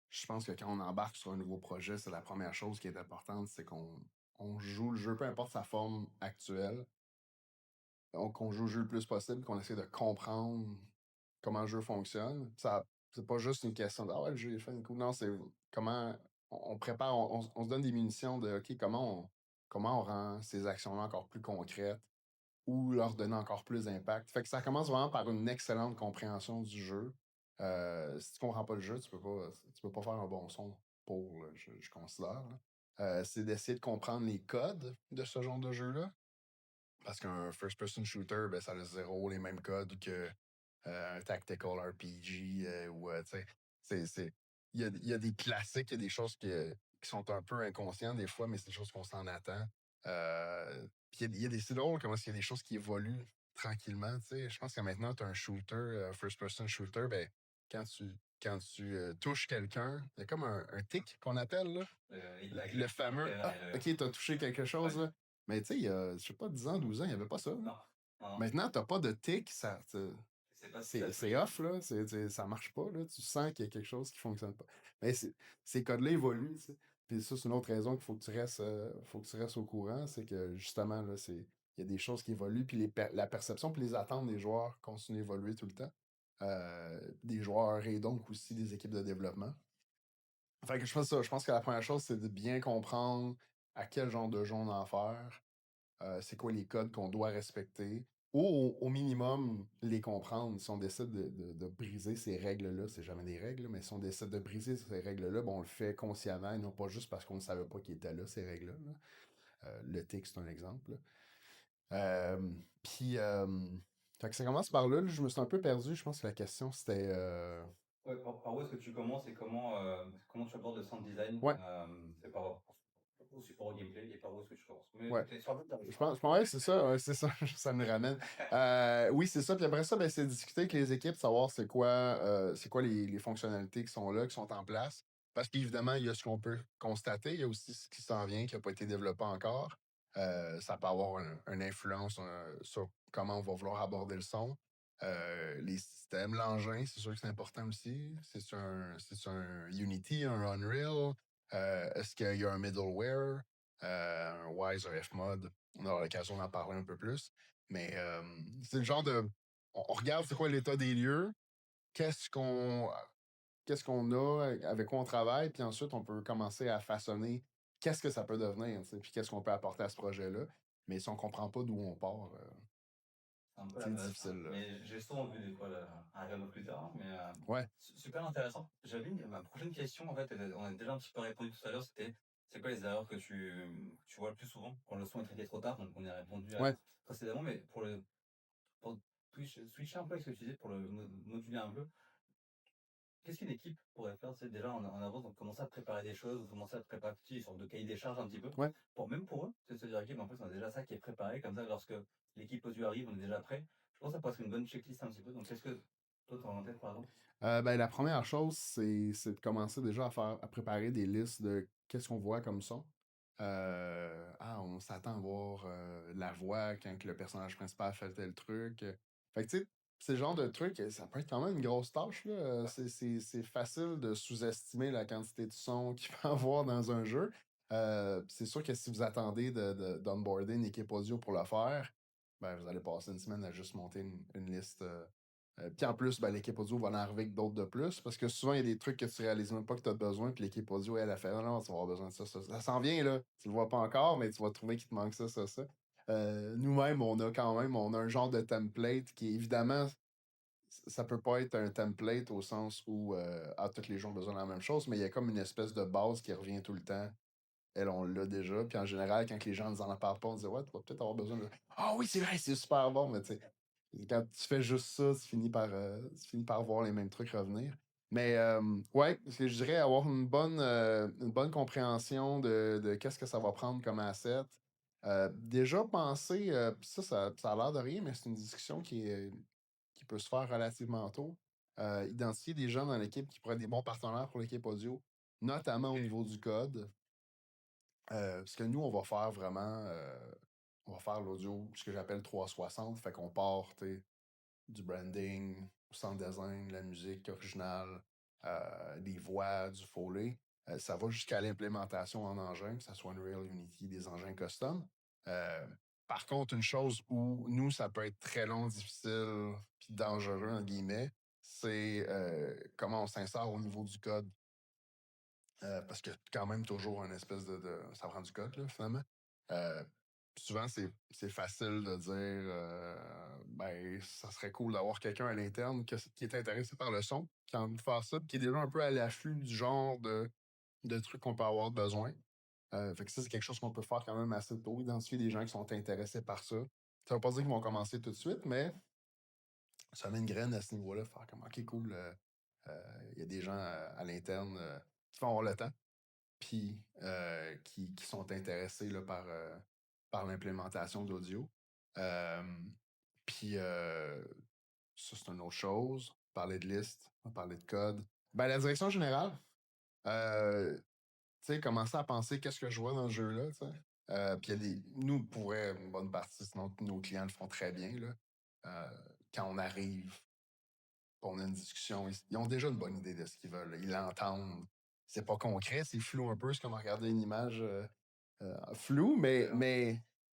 Je pense que quand on embarque sur un nouveau projet, c'est la première chose qui est importante, c'est qu'on joue le jeu, peu importe sa forme actuelle. Donc, on joue le jeu le plus possible, qu'on essaie de comprendre comment le jeu fonctionne. Ça, c'est pas juste une question de ah ouais, le jeu est fun, cool. Non, c'est comment on prépare, on se donne des munitions de OK, comment on rend ces actions-là encore plus concrètes ou leur donner encore plus d'impact. Fait que ça commence vraiment par une excellente compréhension du jeu. Si tu comprends pas le jeu, tu peux pas faire un bon son pour, là, je considère. Là. C'est d'essayer de comprendre les codes de ce genre de jeu-là. Parce qu'un first-person shooter, ben, ça a zéro les mêmes codes que un tactical RPG ou, tu sais, il y a des classiques, il y a des choses qui sont un peu inconscientes des fois, mais c'est des choses qu'on s'en attend. Puis il y a des c'est drôle comment il y a des choses qui évoluent tranquillement, tu sais. Je pense que maintenant, tu as un shooter, first-person shooter, ben, quand tu touches quelqu'un, il y a comme un tic qu'on appelle, là. Le fameux Ah, OK, t'as touché quelque chose, là. Mais tu sais, il y a, je sais pas, 10 ans, 12 ans, il n'y avait pas ça. Là.
Non, non,
Maintenant, t'as pas de tic,
c'est pas ce qui
c'est off, là. Ça marche pas, là. Tu sens qu'il y a quelque chose qui fonctionne pas. Mais ces codes-là évoluent, tu sais. Puis ça, c'est une autre raison qu'il faut que tu restes au courant, c'est que justement, là, il y a des choses qui évoluent, puis la perception puis les attentes des joueurs continuent d'évoluer tout le temps. Des joueurs et donc aussi des équipes de développement. Fait que je pense ça. Je pense que la première chose, c'est de bien comprendre à quel genre de jeu on a affaire, c'est quoi les codes qu'on doit respecter, ou au minimum les comprendre. Si on décide de briser ces règles-là, c'est jamais des règles, mais si on décide de briser ces règles-là, bon, on le fait consciemment et non pas juste parce qu'on ne savait pas qu'ils étaient là, ces règles-là. Là. Le tic, c'est un exemple. Puis, fait que ça commence par là, là. Je me suis un peu perdu. Je pense que la question, c'était...
Ouais, par où est-ce que tu commences et comment tu abordes le sound design?
Ouais,
C'est par au support au gameplay et par où est-ce que tu commences? Mais
ouais.
t'es sur le
Je pense, ouais, c'est ça, ça me ramène. Oui, c'est ça. Puis après ça, ben, c'est discuter avec les équipes, savoir c'est quoi les fonctionnalités qui sont là, qui sont en place. Parce qu'évidemment, il y a ce qu'on peut constater, il y a aussi ce qui s'en vient, qui n'a pas été développé encore. Ça peut avoir une influence sur comment on va vouloir aborder le son. Les systèmes, l'engin, c'est sûr que c'est important aussi. C'est un Unity, un Unreal. Est-ce qu'il y a un middleware? Un Wise, un Fmod. On aura l'occasion d'en parler un peu plus. Mais c'est le genre de. On regarde c'est quoi l'état des lieux, qu'est-ce qu'on qu'est-ce qu'on a, avec quoi on travaille, puis ensuite on peut commencer à façonner qu'est-ce que ça peut devenir, tu sais, puis qu'est-ce qu'on peut apporter à ce projet-là. Mais si on comprend pas d'où on part,
c'est un peu la
c'est
base, hein.
difficile. Là.
Mais j'ai souvent vu des fois un peu plus tard, mais
Ouais,
super intéressant. Ma prochaine question, en fait, on a déjà un petit peu répondu tout à l'heure, c'était c'est quoi les erreurs que tu vois le plus souvent quand le son est traité trop tard? Donc on y a répondu
ouais.
précédemment, mais pour switcher un peu avec ce que tu disais, pour le moduler un peu, qu'est-ce qu'une équipe pourrait faire, tu sais, déjà en avance, donc commencer à préparer des choses, ou commencer à préparer une sorte de cahier des charges un petit peu,
Ouais.
même pour eux, c'est de se dire, ok, mais en fait, on a déjà ça qui est préparé, comme ça, lorsque l'équipe audio arrive, on est déjà prêt. Je pense que ça pourrait être une bonne checklist un petit peu. Donc, qu'est-ce que toi, tu as en tête, pardon?
Ben, la première chose, c'est de commencer déjà à préparer des listes de qu'est-ce qu'on voit comme son. On s'attend à voir la voix quand que le personnage principal fait tel truc. Fait que, tu sais, c'est le genre de truc, ça peut être quand même une grosse tâche, là. C'est facile de sous-estimer la quantité de son qu'il peut avoir dans un jeu. C'est sûr que si vous attendez d'onboarder une équipe audio pour le faire, ben, vous allez passer une semaine à juste monter une liste. Puis en plus, ben, l'équipe audio va en arriver avec d'autres de plus, parce que souvent, il y a des trucs que tu réalises même pas que tu as besoin, puis l'équipe audio, elle a fait, non, non, tu vas avoir besoin de ça, ça. Ça s'en vient, là. Tu le vois pas encore, mais tu vas trouver qu'il te manque ça, ça, ça. Nous-mêmes, on a un genre de template qui, évidemment, ça peut pas être un template au sens où tous les gens ont besoin de la même chose, mais il y a comme une espèce de base qui revient tout le temps. Elle, on l'a déjà. Puis en général, quand les gens nous en parlent pas, on dit ouais, tu vas peut-être avoir besoin de. Ah oui, c'est vrai, c'est super bon, mais tu sais, quand tu fais juste ça, tu finis par voir les mêmes trucs revenir. Mais ouais, parce que je dirais avoir une bonne compréhension de qu'est-ce que ça va prendre comme asset. Déjà penser, puis ça a l'air de rien, mais c'est une discussion qui peut se faire relativement tôt. Identifier des gens dans l'équipe qui pourraient être des bons partenaires pour l'équipe audio, notamment au niveau du code. Parce que nous, on va faire vraiment. On va faire l'audio, ce que j'appelle 360. Fait qu'on part du branding, du sound design, la musique originale, des voix, du foley. Ça va jusqu'à l'implémentation en engin, que ce soit Unreal, Unity, des engins custom. Euh, Par contre, une chose où nous, ça peut être très long, difficile, puis dangereux, entre guillemets, c'est comment on s'insère au niveau du code. Parce que quand même toujours une espèce ça prend du code, là, finalement. Euh, Souvent, c'est facile de dire ben, ça serait cool d'avoir quelqu'un à l'interne qui est intéressé par le son, qui a envie de faire ça, puis qui est déjà un peu à l'affût du genre de trucs qu'on peut avoir besoin. Fait que ça, c'est quelque chose qu'on peut faire quand même assez tôt, identifier des gens qui sont intéressés par ça. Ça veut pas dire qu'ils vont commencer tout de suite, mais ça met une graine à ce niveau-là, faire comme OK, cool. Il y a des gens à l'interne qui vont avoir le temps puis qui sont intéressés là, par l'implémentation d'audio. Euh, Puis ça, c'est une autre chose. Parler de liste, parler de code. Ben, la direction générale, tu sais, commencer à penser qu'est-ce que je vois dans ce jeu-là, tu sais. Puis nous, pour vrai, une bonne partie, sinon nos clients le font très bien, là. Quand on arrive, on a une discussion, ils ont déjà une bonne idée de ce qu'ils veulent, là. Ils l'entendent. C'est pas concret, c'est flou un peu, c'est comme regarder une image flou, mais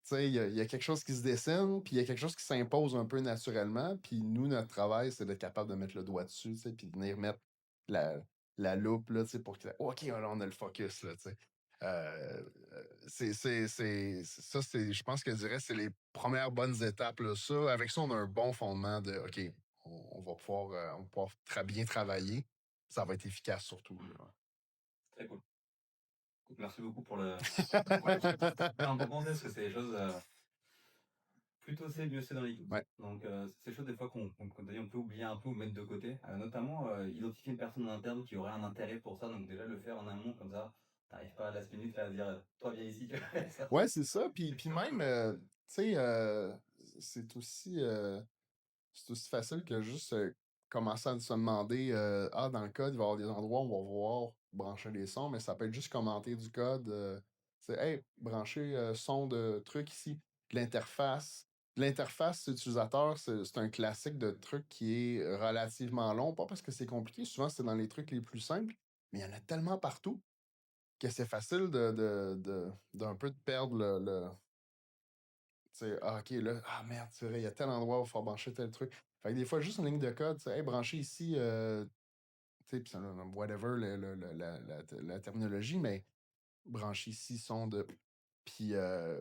tu sais, il y a quelque chose qui se dessine, puis il y a quelque chose qui s'impose un peu naturellement. Puis nous, notre travail, c'est d'être capable de mettre le doigt dessus, tu sais, puis de venir mettre la, la loupe, là, tu sais, pour que, OK, là, on a le focus, là, tu sais. Ça, je pense que je dirais, c'est les premières bonnes étapes, là. Ça, avec ça, on a un bon fondement de, OK, on va pouvoir bien travailler. Ça va être efficace surtout, là.
Très cool. Merci beaucoup pour pour le chat. Non, pour penser, parce que c'est des choses plutôt c'est mieux c'est dans l'écoute.
Ouais.
Donc c'est des choses des fois qu'on dit, on peut oublier un peu ou mettre de côté. Notamment identifier une personne en interne qui aurait un intérêt pour ça. Donc déjà le faire en amont comme ça, t'arrives pas à la minute à dire toi viens ici, tu vas faire ça.
Ouais, c'est ça. Puis même, tu sais, c'est aussi, euh, c'est aussi facile que juste commencer à se demander, dans le code, il va y avoir des endroits où on va voir brancher les sons, mais ça peut être juste commenter du code. C'est, hey, brancher son de truc ici. L'interface. L'interface utilisateur, c'est un classique de truc qui est relativement long, pas parce que c'est compliqué, souvent c'est dans les trucs les plus simples, mais il y en a tellement partout que c'est facile d'un peu de perdre tu sais, ah, OK, là, ah merde, c'est vrai, il y a tel endroit où il faut brancher tel truc. Fait que des fois, juste une ligne de code, tu sais, hey, brancher ici, tu sais, pis whatever la terminologie, mais brancher ici son de. Puis,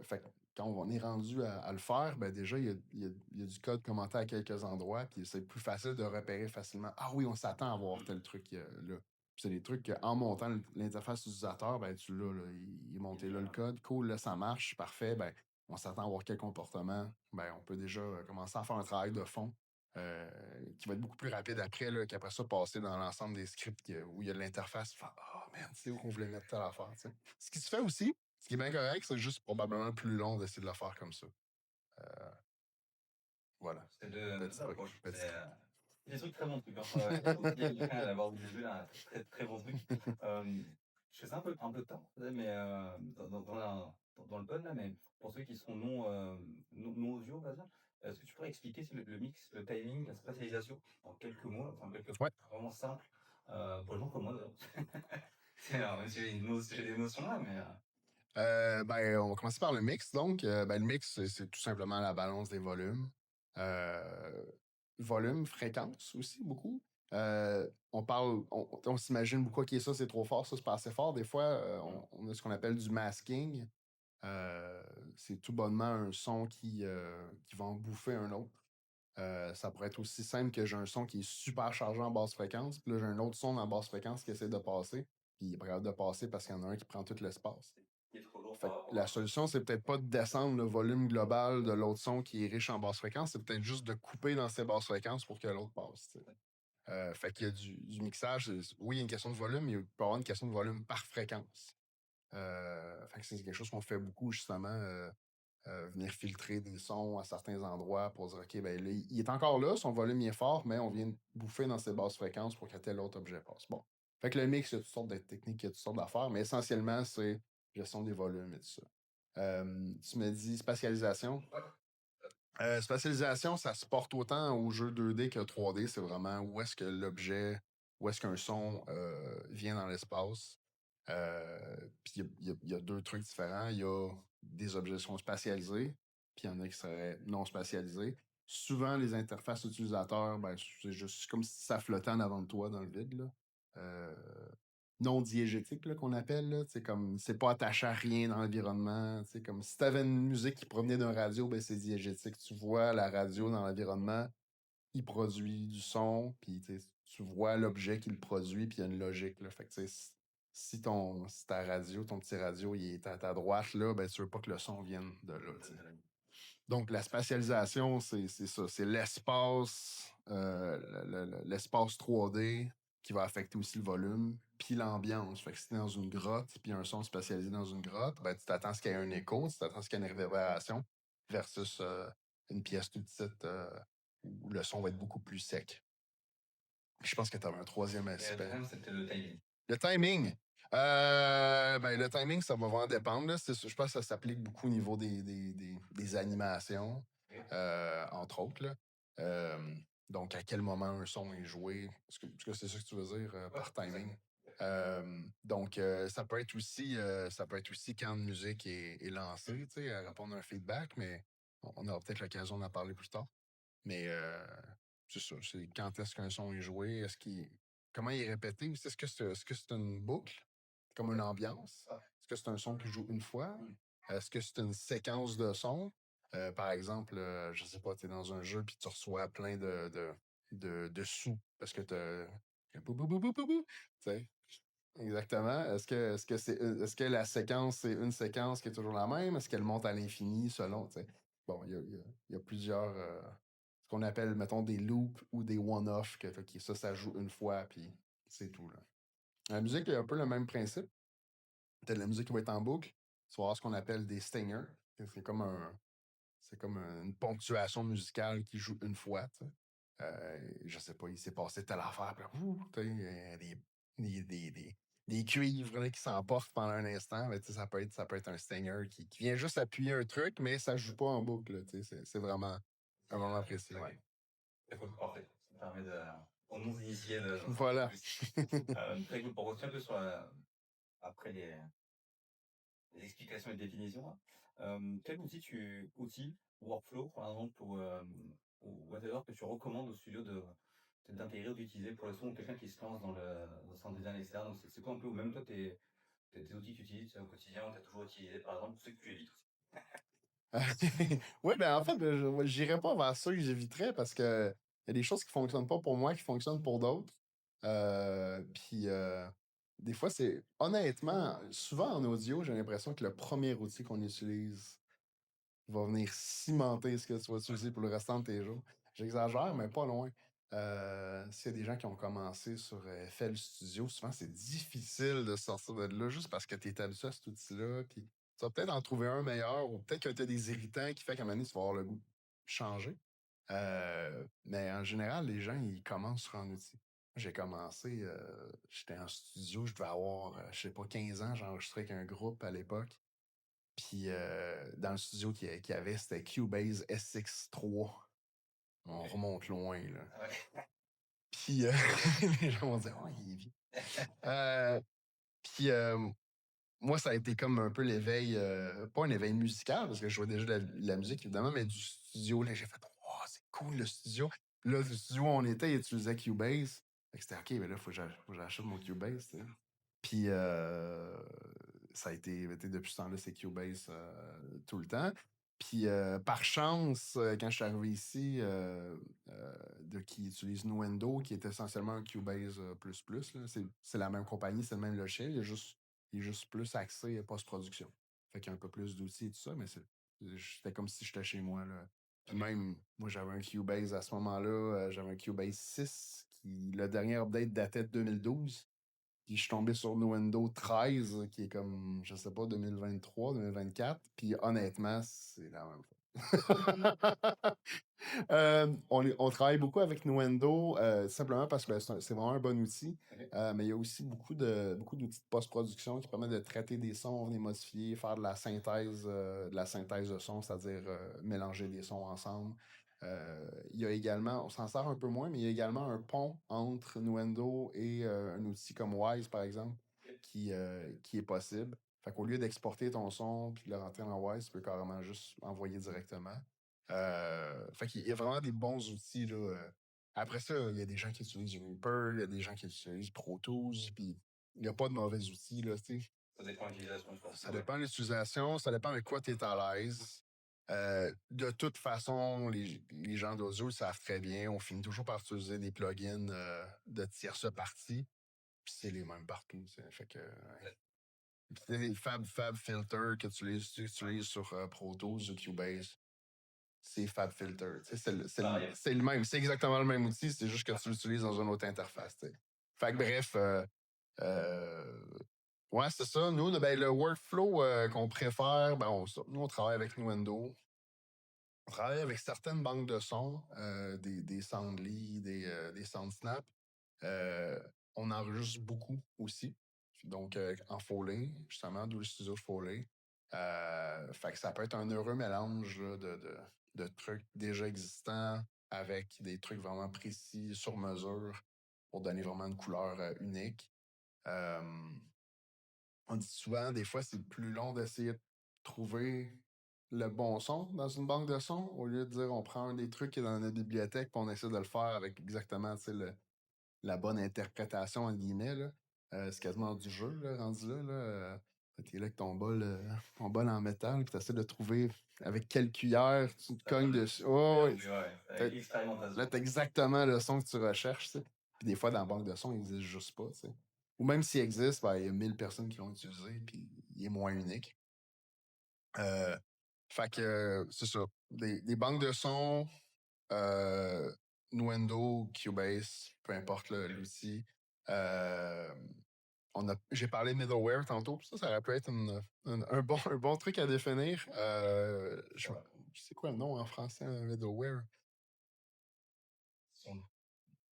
fait que quand on est rendu à le faire, ben déjà, il y a du code commenté à quelques endroits, puis c'est plus facile de repérer facilement. Ah oui, on s'attend à voir tel truc là. Puis c'est des trucs qu'en montant l'interface utilisateur, ben tu l'as, là, il est monté là le code. Cool, là, ça marche, parfait. Ben, on s'attend à voir quel comportement. Ben, on peut déjà commencer à faire un travail de fond qui va être beaucoup plus rapide après, là, qu'après ça, passer dans l'ensemble des scripts où il y a de l'interface. Ah, merde, c'est où qu'on voulait mettre telle affaire, tu sais. Ce qui se fait aussi, ce qui est bien correct, c'est juste probablement plus long d'essayer de le faire comme ça. Voilà.
C'est de
Petit
ça
truc.
approche.
Petit truc.
C'est des trucs très bons trucs. Hein. Il y a quelqu'un à l'avoir vu là, très très bon truc. Je fais ça un peu de temps, mais dans le pun là, mais pour ceux qui sont non audio, on va dire, est-ce que tu pourrais expliquer le mix, le timing, la spatialisation en quelques mots, enfin quelques
Ouais.
vraiment simples pour les gens comme moi d'ailleurs. Même si j'ai des notions là, mais
Ben, on va commencer par le mix. Donc, ben, le mix, c'est tout simplement la balance des volumes. volume, fréquence aussi, beaucoup. On s'imagine beaucoup, OK, ça c'est trop fort, ça c'est pas assez fort. Des fois, on a ce qu'on appelle du masking. Euh, c'est tout bonnement un son qui va en bouffer un autre. Ça pourrait être aussi simple que j'ai un son qui est super chargé en basse fréquence, puis là j'ai un autre son en basse fréquence qui essaie de passer, puis il est pas capable de passer parce qu'il y en a un qui prend tout l'espace.
Il est trop lourd
Fait
par
que
rapport
la
à.
solution, c'est peut-être pas de descendre le volume global de l'autre son qui est riche en basse fréquence, c'est peut-être juste de couper dans ses basses fréquences pour que l'autre passe. Tu sais. Fait qu'il y a du mixage. Oui, il y a une question de volume, mais il peut y avoir une question de volume par fréquence. Fait que c'est quelque chose qu'on fait beaucoup, justement, venir filtrer des sons à certains endroits pour dire, OK, ben là, il est encore là, son volume il est fort, mais on vient bouffer dans ses basses fréquences pour que tel autre objet passe. Bon. Fait que le mix, il y a toutes sortes de techniques, il y a toutes sortes d'affaires, mais essentiellement, c'est gestion des volumes et tout ça. Tu me dis spatialisation. Spatialisation, ça se porte autant au jeu 2D que 3D. C'est vraiment où est-ce que l'objet, où est-ce qu'un son vient dans l'espace. Puis il y a deux trucs différents. Il y a des objets qui sont spatialisés, puis il y en a qui seraient non spatialisés. Souvent, les interfaces utilisateurs, ben, c'est juste comme si ça flottait en avant de toi dans le vide. Là. Euh, non diégétique là, qu'on appelle. Là, comme c'est pas attaché à rien dans l'environnement. Comme si tu avais une musique qui provenait d'un radio, ben c'est diégétique. Tu vois la radio dans l'environnement, il produit du son, puis tu vois l'objet qui le produit, puis il y a une logique. Là. Fait que, si ta radio, ton petit radio, il est à ta droite, là, ben tu veux pas que le son vienne de là. T'sais. Donc, la spatialisation, c'est ça. C'est l'espace, l'espace 3D qui va affecter aussi le volume, puis l'ambiance. Fait que si t'es dans une grotte, puis un son spatialisé dans une grotte, ben, tu t'attends à ce qu'il y ait un écho, tu t'attends à ce qu'il y ait une réverbération, versus une pièce toute petite où le son va être beaucoup plus sec. Je pense que tu avais un troisième
Et le
aspect.
troisième, c'était le timing.
Le timing. Ben, le timing, ça va vraiment dépendre. Là. Je pense que ça s'applique beaucoup au niveau des animations, entre autres. Là. Donc, à quel moment un son est joué. Est-ce que c'est ça que tu veux dire par timing? Donc, ça peut être aussi quand une musique est lancée, tu sais, à répondre à un feedback, mais on aura peut-être l'occasion d'en parler plus tard. Mais c'est ça, c'est quand est-ce qu'un son est joué, comment il est répété aussi? Est-ce que c'est une boucle, comme une ambiance? Est-ce que c'est un son qui joue une fois? Est-ce que c'est une séquence de sons? Par exemple, je sais pas, tu es dans un jeu puis tu reçois plein de sous parce que tu as bou, bou, bou, bou, bou, bou. Tu sais, exactement. Est-ce que la séquence, c'est une séquence qui est toujours la même? Est-ce qu'elle monte à l'infini selon, tu sais? Bon, il y a plusieurs, ce qu'on appelle, mettons, des loops ou des one-off, que OK, ça joue une fois, puis c'est tout, là. La musique, il y a un peu le même principe. T'as de la musique qui va être en boucle. Tu vas avoir ce qu'on appelle des stingers. C'est comme une ponctuation musicale qui joue une fois, tu sais. Je sais pas, il s'est passé telle affaire, puis là, tu sais, des, des, des, des cuivres là, qui s'emportent pendant un instant. Mais, tu sais, ça peut être un stinger qui vient juste appuyer un truc, mais ça joue pas en boucle. Là, tu sais, c'est vraiment un moment précis. Ouais.
Écoute, parfait. Ça me permet de. Pour nous initier d'en savoir
Voilà.
plus. Très cool. Pour continuer un peu sur après les explications et définitions, là. Quel outil, workflow, par exemple, ou whatever, que tu recommandes au studio d'intégrer ou d'utiliser pour le son, ou quelqu'un qui se lance dans le sound design, etc. Donc, c'est quoi un peu, ou même toi, tes outils que tu utilises au quotidien, tu as toujours utilisé, par exemple, ceux que tu évites aussi.
Oui, ben en fait, j'irais pas vers ceux que j'éviterais parce que il y a des choses qui fonctionnent pas pour moi qui fonctionnent pour d'autres. Puis des fois, c'est honnêtement, souvent en audio, j'ai l'impression que le premier outil qu'on utilise va venir cimenter ce que tu vas utiliser pour le restant de tes jours. J'exagère, mais pas loin. S'il y a des gens qui ont commencé sur FL Studio, souvent c'est difficile de sortir de là juste parce que tu es habitué à cet outil-là. Puis tu vas peut-être en trouver un meilleur ou peut-être que tu as des irritants qui fait qu'à un moment donné, tu vas avoir le goût de changer. Mais en général, les gens, ils commencent sur un outil. J'ai commencé, j'étais en studio, je devais avoir, je sais pas, 15 ans, j'enregistrais avec un groupe à l'époque. Puis dans le studio qu'il y avait, c'était Cubase SX3. On
Ok.
remonte loin, là.
Ouais.
Puis les gens vont dire, oh, il est vieux. Puis moi, ça a été comme un peu l'éveil, pas un éveil musical, parce que je jouais déjà de la musique, évidemment, mais du studio. Là, j'ai fait, oh, c'est cool le studio. Là, le studio où on était, il utilisait Cubase. Fait que c'était OK, mais là, faut que j'achète mon Cubase, tu sais. Puis ça a été depuis ce temps-là, c'est Cubase tout le temps. Puis par chance, quand je suis arrivé ici, qui utilise Nuendo, qui est essentiellement un Cubase là, c'est la même compagnie, c'est le même logiciel, il est juste plus axé post-production. Fait qu'il y a un peu plus d'outils et tout ça, mais c'était comme si j'étais chez moi, là. Puis même, moi, j'avais un Cubase à ce moment-là, j'avais un Cubase 6, qui, le dernier update datait de 2012. Puis je suis tombé sur Nuendo 13, qui est comme, je sais pas, 2023, 2024. Puis honnêtement, c'est la même chose. On travaille beaucoup avec Nuendo, simplement parce que c'est vraiment un bon outil.
Ok.
Mais il y a aussi beaucoup d'outils de post-production qui permettent de traiter des sons, les modifier, faire de la synthèse de son, c'est-à-dire mélanger des sons ensemble. Il y a également, on s'en sert un peu moins, mais il y a également un pont entre Nuendo et un outil comme Wise, par exemple, qui est possible. Fait qu'au lieu d'exporter ton son puis de le rentrer dans Wise, tu peux carrément juste envoyer directement. Fait qu'il y a vraiment des bons outils, là. Après ça, il y a des gens qui utilisent Reaper, il y a des gens qui utilisent Pro Tools, puis il n'y a pas de mauvais outils, là, tu sais.
Ça dépend de l'utilisation, je pense.
Ça dépend de l'utilisation, ça dépend avec quoi tu es à l'aise. De toute façon, les gens d'audio le savent très bien. On finit toujours par utiliser des plugins de tierce partie, puis c'est les mêmes partout. Fait que, puis les Fab Filter que tu utilises sur Pro Tools ou Cubase, c'est Fab Filter.
Pareil.
C'est le même. C'est exactement le même outil, c'est juste que tu l'utilises dans une autre interface. T'sais. Fait que bref, euh, ouais, c'est ça. Nous, le workflow qu'on préfère, nous, on travaille avec Nuendo. On travaille avec certaines banques de sons, des Soundly, des SoundSnap. Euh, on enregistre beaucoup aussi. Donc, en Foley, justement, d'où le studio Foley. Fait que ça peut être un heureux mélange là, de trucs déjà existants avec des trucs vraiment précis, sur mesure, pour donner vraiment une couleur unique. Euh, on dit souvent, des fois, c'est plus long d'essayer de trouver le bon son dans une banque de sons, au lieu de dire on prend un des trucs qui est dans notre bibliothèque puis on essaie de le faire avec exactement la bonne interprétation, entre guillemets. Là. C'est quasiment du jeu, là, rendu là. T'es là avec ton bol en métal, puis t'essaies de trouver avec quelle cuillère tu te cognes dessus. Oh, ouais.
Avec l'expérimentation.
Là, t'as exactement le son que tu recherches. T'sais. Puis des fois, dans la banque de sons, il n'existe juste pas. T'sais. Ou même s'il existe, il y a 1000 personnes qui l'ont utilisé, puis il est moins unique. Fait que c'est ça. Des banques de sons, Nuendo, Cubase, peu importe l'outil. J'ai parlé de middleware tantôt, puis ça aurait pu être un bon truc à définir. Je sais quoi le nom en français, un middleware?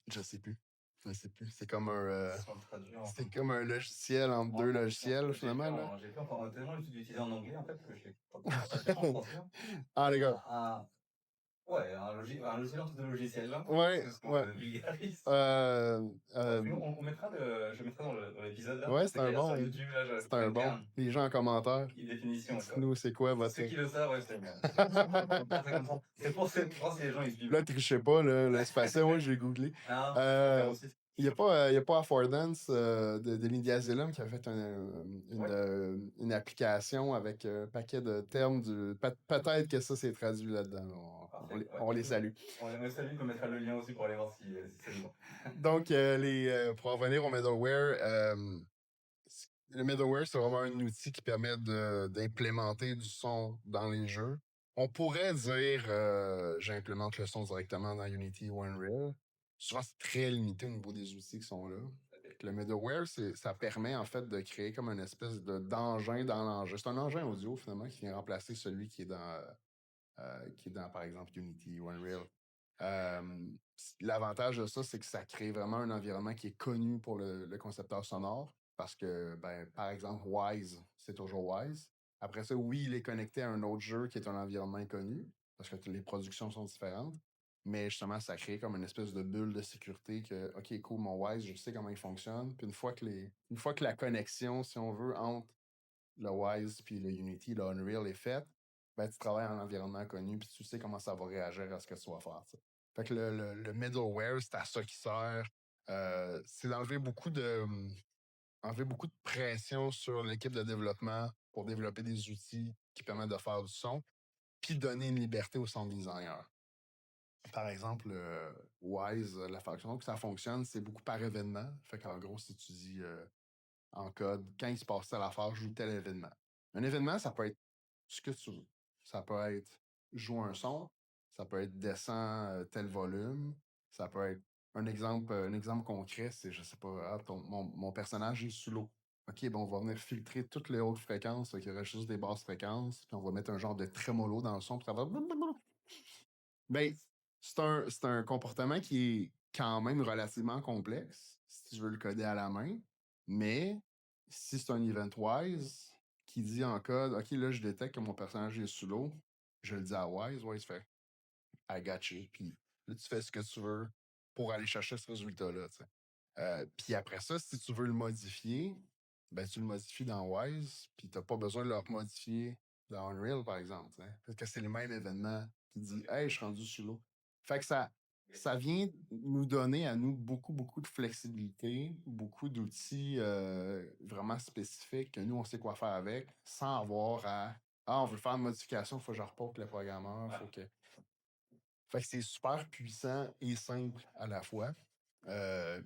Je sais plus. Je sais plus. C'est comme c'est comme un logiciel entre deux logiciels, finalement. Là.
J'ai pas encore tellement utilisé en anglais, en fait, que je l'ai pas tellement en français.
Ah, les gars.
Ouais, un logiciel entre deux logiciels, là.
Ouais,
C'est ce qu'on
ouais.
vulgarise.
Je
mettrai dans l'épisode, là.
Ouais, c'est un bon.
Sur YouTube, là,
c'est un bon. Les gens en commentaire.
Une définition.
Dites-nous, c'est quoi votre.
Ceux qui le savent, ouais, c'est bien. C'est pour ça que les gens, ils suivent.
Là, trichez pas, là. Laisse passer, moi, j'ai googlé. Il n'y a pas Affordance de l'India Asylum qui a fait une application avec un paquet de termes. Peut-être que ça s'est traduit là-dedans. On les salue.
On les salue, on mettra le lien aussi pour aller voir si c'est bon.
Donc, pour en revenir au middleware, le middleware, c'est vraiment un outil qui permet d'implémenter du son dans les jeux. On pourrait dire j'implémente le son directement dans Unity ou Unreal. Souvent, c'est très limité au niveau des outils qui sont là. Le middleware, ça permet en fait de créer comme une espèce d'engin dans l'engin. C'est un engin audio finalement qui vient remplacer celui qui est dans, par exemple, Unity ou Unreal. L'avantage de ça, c'est que ça crée vraiment un environnement qui est connu pour le concepteur sonore. Parce que, par exemple, Wise, c'est toujours Wise. Après ça, oui, il est connecté à un autre jeu qui est un environnement inconnu, parce que les productions sont différentes. Mais justement, ça crée comme une espèce de bulle de sécurité que, OK, cool, mon Wise, je sais comment il fonctionne. Puis une fois que la connexion, si on veut, entre le Wise puis le Unity, le Unreal est faite, tu travailles en environnement connu, puis tu sais comment ça va réagir à ce que tu vas faire. T'sais. Fait que le middleware, c'est à ça qui sert. C'est d'enlever enlever beaucoup de pression sur l'équipe de développement pour développer des outils qui permettent de faire du son, puis donner une liberté au sound designer. Par exemple, Wise, la façon que ça fonctionne, c'est beaucoup par événement. Fait qu'en gros, si tu dis en code, quand il se passe telle affaire, joue tel événement. Un événement, ça peut être ce que tu veux. Ça peut être joue un son, ça peut être descend tel volume, ça peut être un exemple concret, c'est, je sais pas, mon personnage est sous l'eau. OK, ben on va venir filtrer toutes les hautes fréquences, fait qu'il y aurait juste des basses fréquences, puis on va mettre un genre de trémolo dans le son, puis ça va. Ben, c'est un comportement qui est quand même relativement complexe, si tu veux le coder à la main, mais si c'est un event-wise qui dit en code, OK, là, je détecte que mon personnage est sous l'eau, je le dis à Wise, Wise fait I got you, puis là, tu fais ce que tu veux pour aller chercher ce résultat-là, tu sais. Puis après ça, si tu veux le modifier, ben tu le modifies dans Wise, puis tu n'as pas besoin de le modifier dans Unreal, par exemple, tu sais. Parce que c'est le même événement qui dit Hey, je suis rendu sous l'eau. Fait que ça vient nous donner à nous beaucoup de flexibilité, beaucoup d'outils vraiment spécifiques que nous, on sait quoi faire avec, sans avoir à Ah, on veut faire une modification, il faut que je reporte le programmeur, faut que. Fait que c'est super puissant et simple à la fois.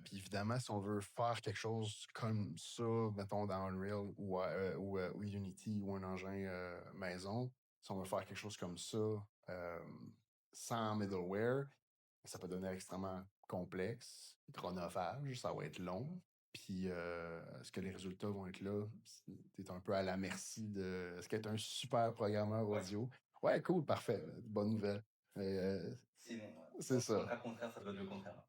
Puis évidemment, si on veut faire quelque chose comme ça, mettons dans Unreal ou Unity ou un engin maison, si on veut faire quelque chose comme ça euh, sans middleware, ça peut devenir extrêmement complexe, chronophage, ça va être long. Puis est-ce que les résultats vont être là? Tu es un peu à la merci de. Est-ce que tu es un super programmeur
Ouais.
audio? Ouais, cool, parfait. Bonne nouvelle.
Sinon,
C'est ça.
Dans le cas contraire, ça doit être le contraire.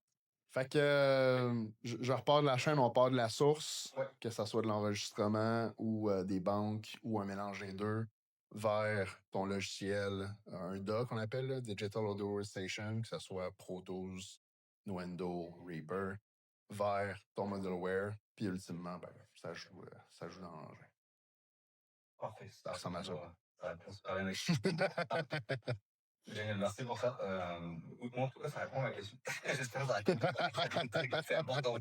Fait que je repars de la chaîne, on part de la source,
Ouais.
que ce soit de l'enregistrement ou des banques ou un mélange des deux, vers ton logiciel, un DAW qu'on appelle là, Digital Audio Workstation, que ce soit Pro Tools, Nuendo, Reaper, vers ton middleware, puis ultimement, ben, ça joue dans l'engin.
Parfait.
Ça ressemble à ça.
Ça répond super bien. Génial, merci pour ça. Écoute, moi, en tout cas, ça répond à ma question. J'espère que ça répond. C'est important.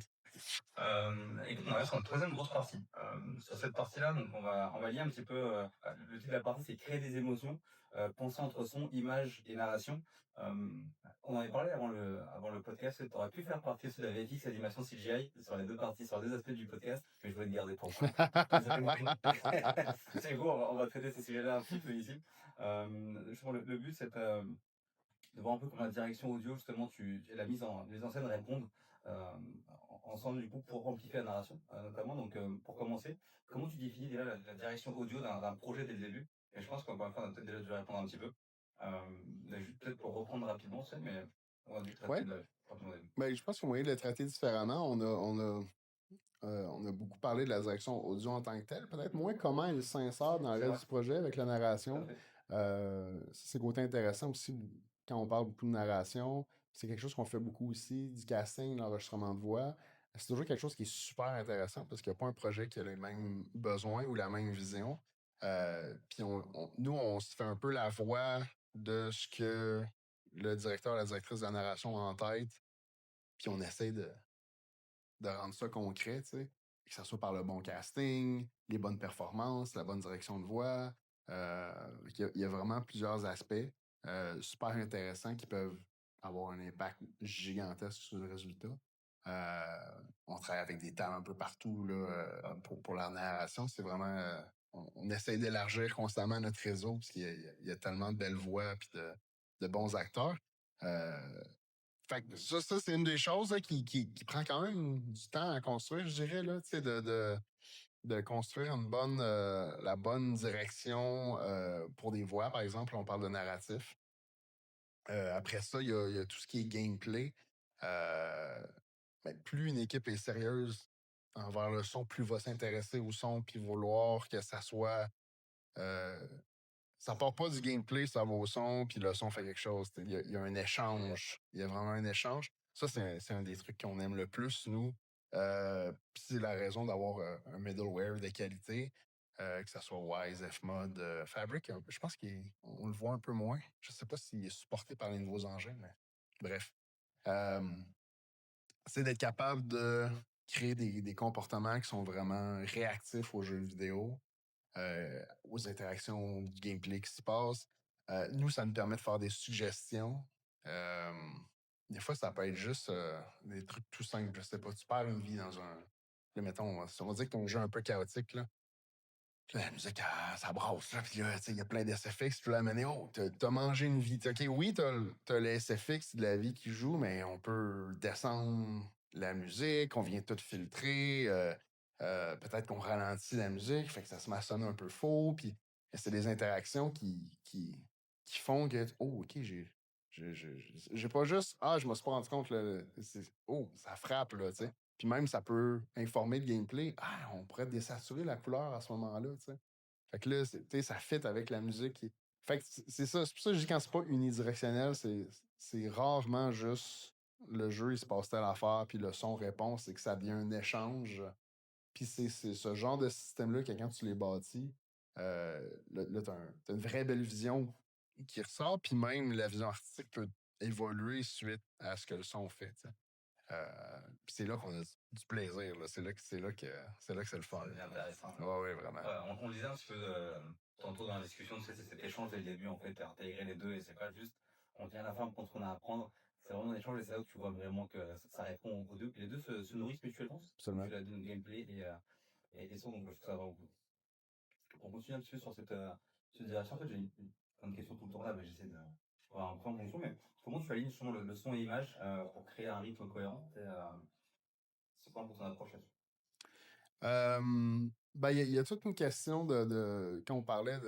Écoute, on arrive sur une troisième grosse partie. Sur cette partie-là, donc on va lier un petit peu. Le titre de la partie, c'est créer des émotions, penser entre son, image et narration. On en avait parlé avant le podcast. Tu aurais pu faire partie aussi de la VFX animation CGI sur les deux parties, sur les deux aspects du podcast, mais je voulais te garder pour moi. C'est beau, on va traiter ces sujets-là un petit peu ici. Justement, le but, c'est de voir un peu comment la direction audio, justement, la mise en scène répondent ensemble, du coup, pour amplifier la narration, notamment. Donc, pour commencer, comment tu définis déjà la direction audio d'un projet dès le début? Et je pense qu'encore une fois, on a peut-être déjà dû répondre un petit peu. Mais juste peut-être pour reprendre rapidement, tu sais, mais on a dû traiter
Ouais.
rapidement au début.
Ben, je pense qu'on moyen de le traiter différemment. On a beaucoup parlé de la direction audio en tant que telle, peut-être moins comment elle s'insère dans le
C'est
reste
vrai.
du projet avec la
Tout à
narration.
fait.
C'est côté intéressant aussi quand on parle beaucoup de narration. C'est quelque chose qu'on fait beaucoup aussi, du casting, l'enregistrement de voix. C'est toujours quelque chose qui est super intéressant parce qu'il n'y a pas un projet qui a les mêmes besoins ou la même vision. Puis nous, on se fait un peu la voix de ce que le directeur, la directrice de la narration a en tête, puis on essaie de rendre ça concret, tu sais. Que ce soit par le bon casting, les bonnes performances, la bonne direction de voix. Il y a vraiment plusieurs aspects super intéressants qui peuvent avoir un impact gigantesque sur le résultat. On travaille avec des talents un peu partout là, pour la narration. C'est vraiment. On essaie d'élargir constamment notre réseau parce qu'il y a tellement de belles voix et de bons acteurs. Fait que ça c'est une des choses là, qui prend quand même du temps à construire, je dirais, là, tu sais, de construire la bonne direction pour des voix, par exemple, on parle de narratif. Après ça, il y a tout ce qui est gameplay. Ben, plus une équipe est sérieuse envers le son, plus va s'intéresser au son, puis vouloir que ça soit ça part pas du gameplay, ça va au son, puis le son fait quelque chose. Il y a un échange. Il y a vraiment un échange. Ça, c'est un des trucs qu'on aime le plus, nous. Puis c'est la raison d'avoir un middleware de qualité, que ce soit Wise, Fmod, Fabric. Je pense qu'on le voit un peu moins. Je sais pas s'il est supporté par les nouveaux engins, mais. Bref. Euh, c'est d'être capable de créer des comportements qui sont vraiment réactifs aux jeux vidéo, aux interactions du gameplay qui se passe. Nous, ça nous permet de faire des suggestions. Euh, des fois, ça peut être juste des trucs tout simples. Je sais pas, tu perds une vie dans un. Là, mettons, on va dire que ton jeu est un peu chaotique, là. Puis là, la musique, ça brasse, là. Puis là, tu sais, il y a plein d'SFX. Puis là, à oh, t'as mangé une vie. OK, oui, t'as les SFX de la vie qui joue, mais on peut descendre la musique, on vient tout filtrer. Peut-être qu'on ralentit la musique, fait que ça se met à sonner un peu faux. Puis c'est des interactions qui font que, oh, OK, j'ai pas juste, je me suis pas rendu compte, là, oh, ça frappe, là, tu sais. Puis même, ça peut informer le gameplay. On pourrait désaturer la couleur à ce moment-là, tu sais. Fait que là, tu sais, ça fit avec la musique. Fait que c'est ça. C'est pour ça que je dis quand c'est pas unidirectionnel, c'est rarement juste le jeu, il se passe telle affaire, puis le son répond, c'est que ça devient un échange. Puis c'est ce genre de système-là que quand tu les bâtis, là, t'as une vraie belle vision qui ressort, puis même la vision artistique peut évoluer suite à ce que le son fait, tu sais. Puis c'est là qu'on a du plaisir, là. C'est là que c'est le fun.
C'est intéressant.
Ouais, ouais, vraiment.
On le disait un petit peu tantôt dans la discussion, c'est cet échange dès le début, en fait, intégrer les deux, et c'est pas juste on vient à la fin pour qu'on a à apprendre. C'est vraiment un échange, et c'est là où tu vois vraiment que ça répond aux deux. Les deux se nourrissent mutuellement.
Absolument.
Tu l'as dit, le gameplay et son, donc je trouve ça vraiment cool. On continue un petit peu sur cette direction. En fait, j'ai une question tout le temps là, mais j'essaie de voir un peu en fonction. Mais comment tu alignes justement le son et l'image pour créer un rythme cohérent? C'est quoi pour ton approche là-dessus?
Il y a toute une question quand on parlait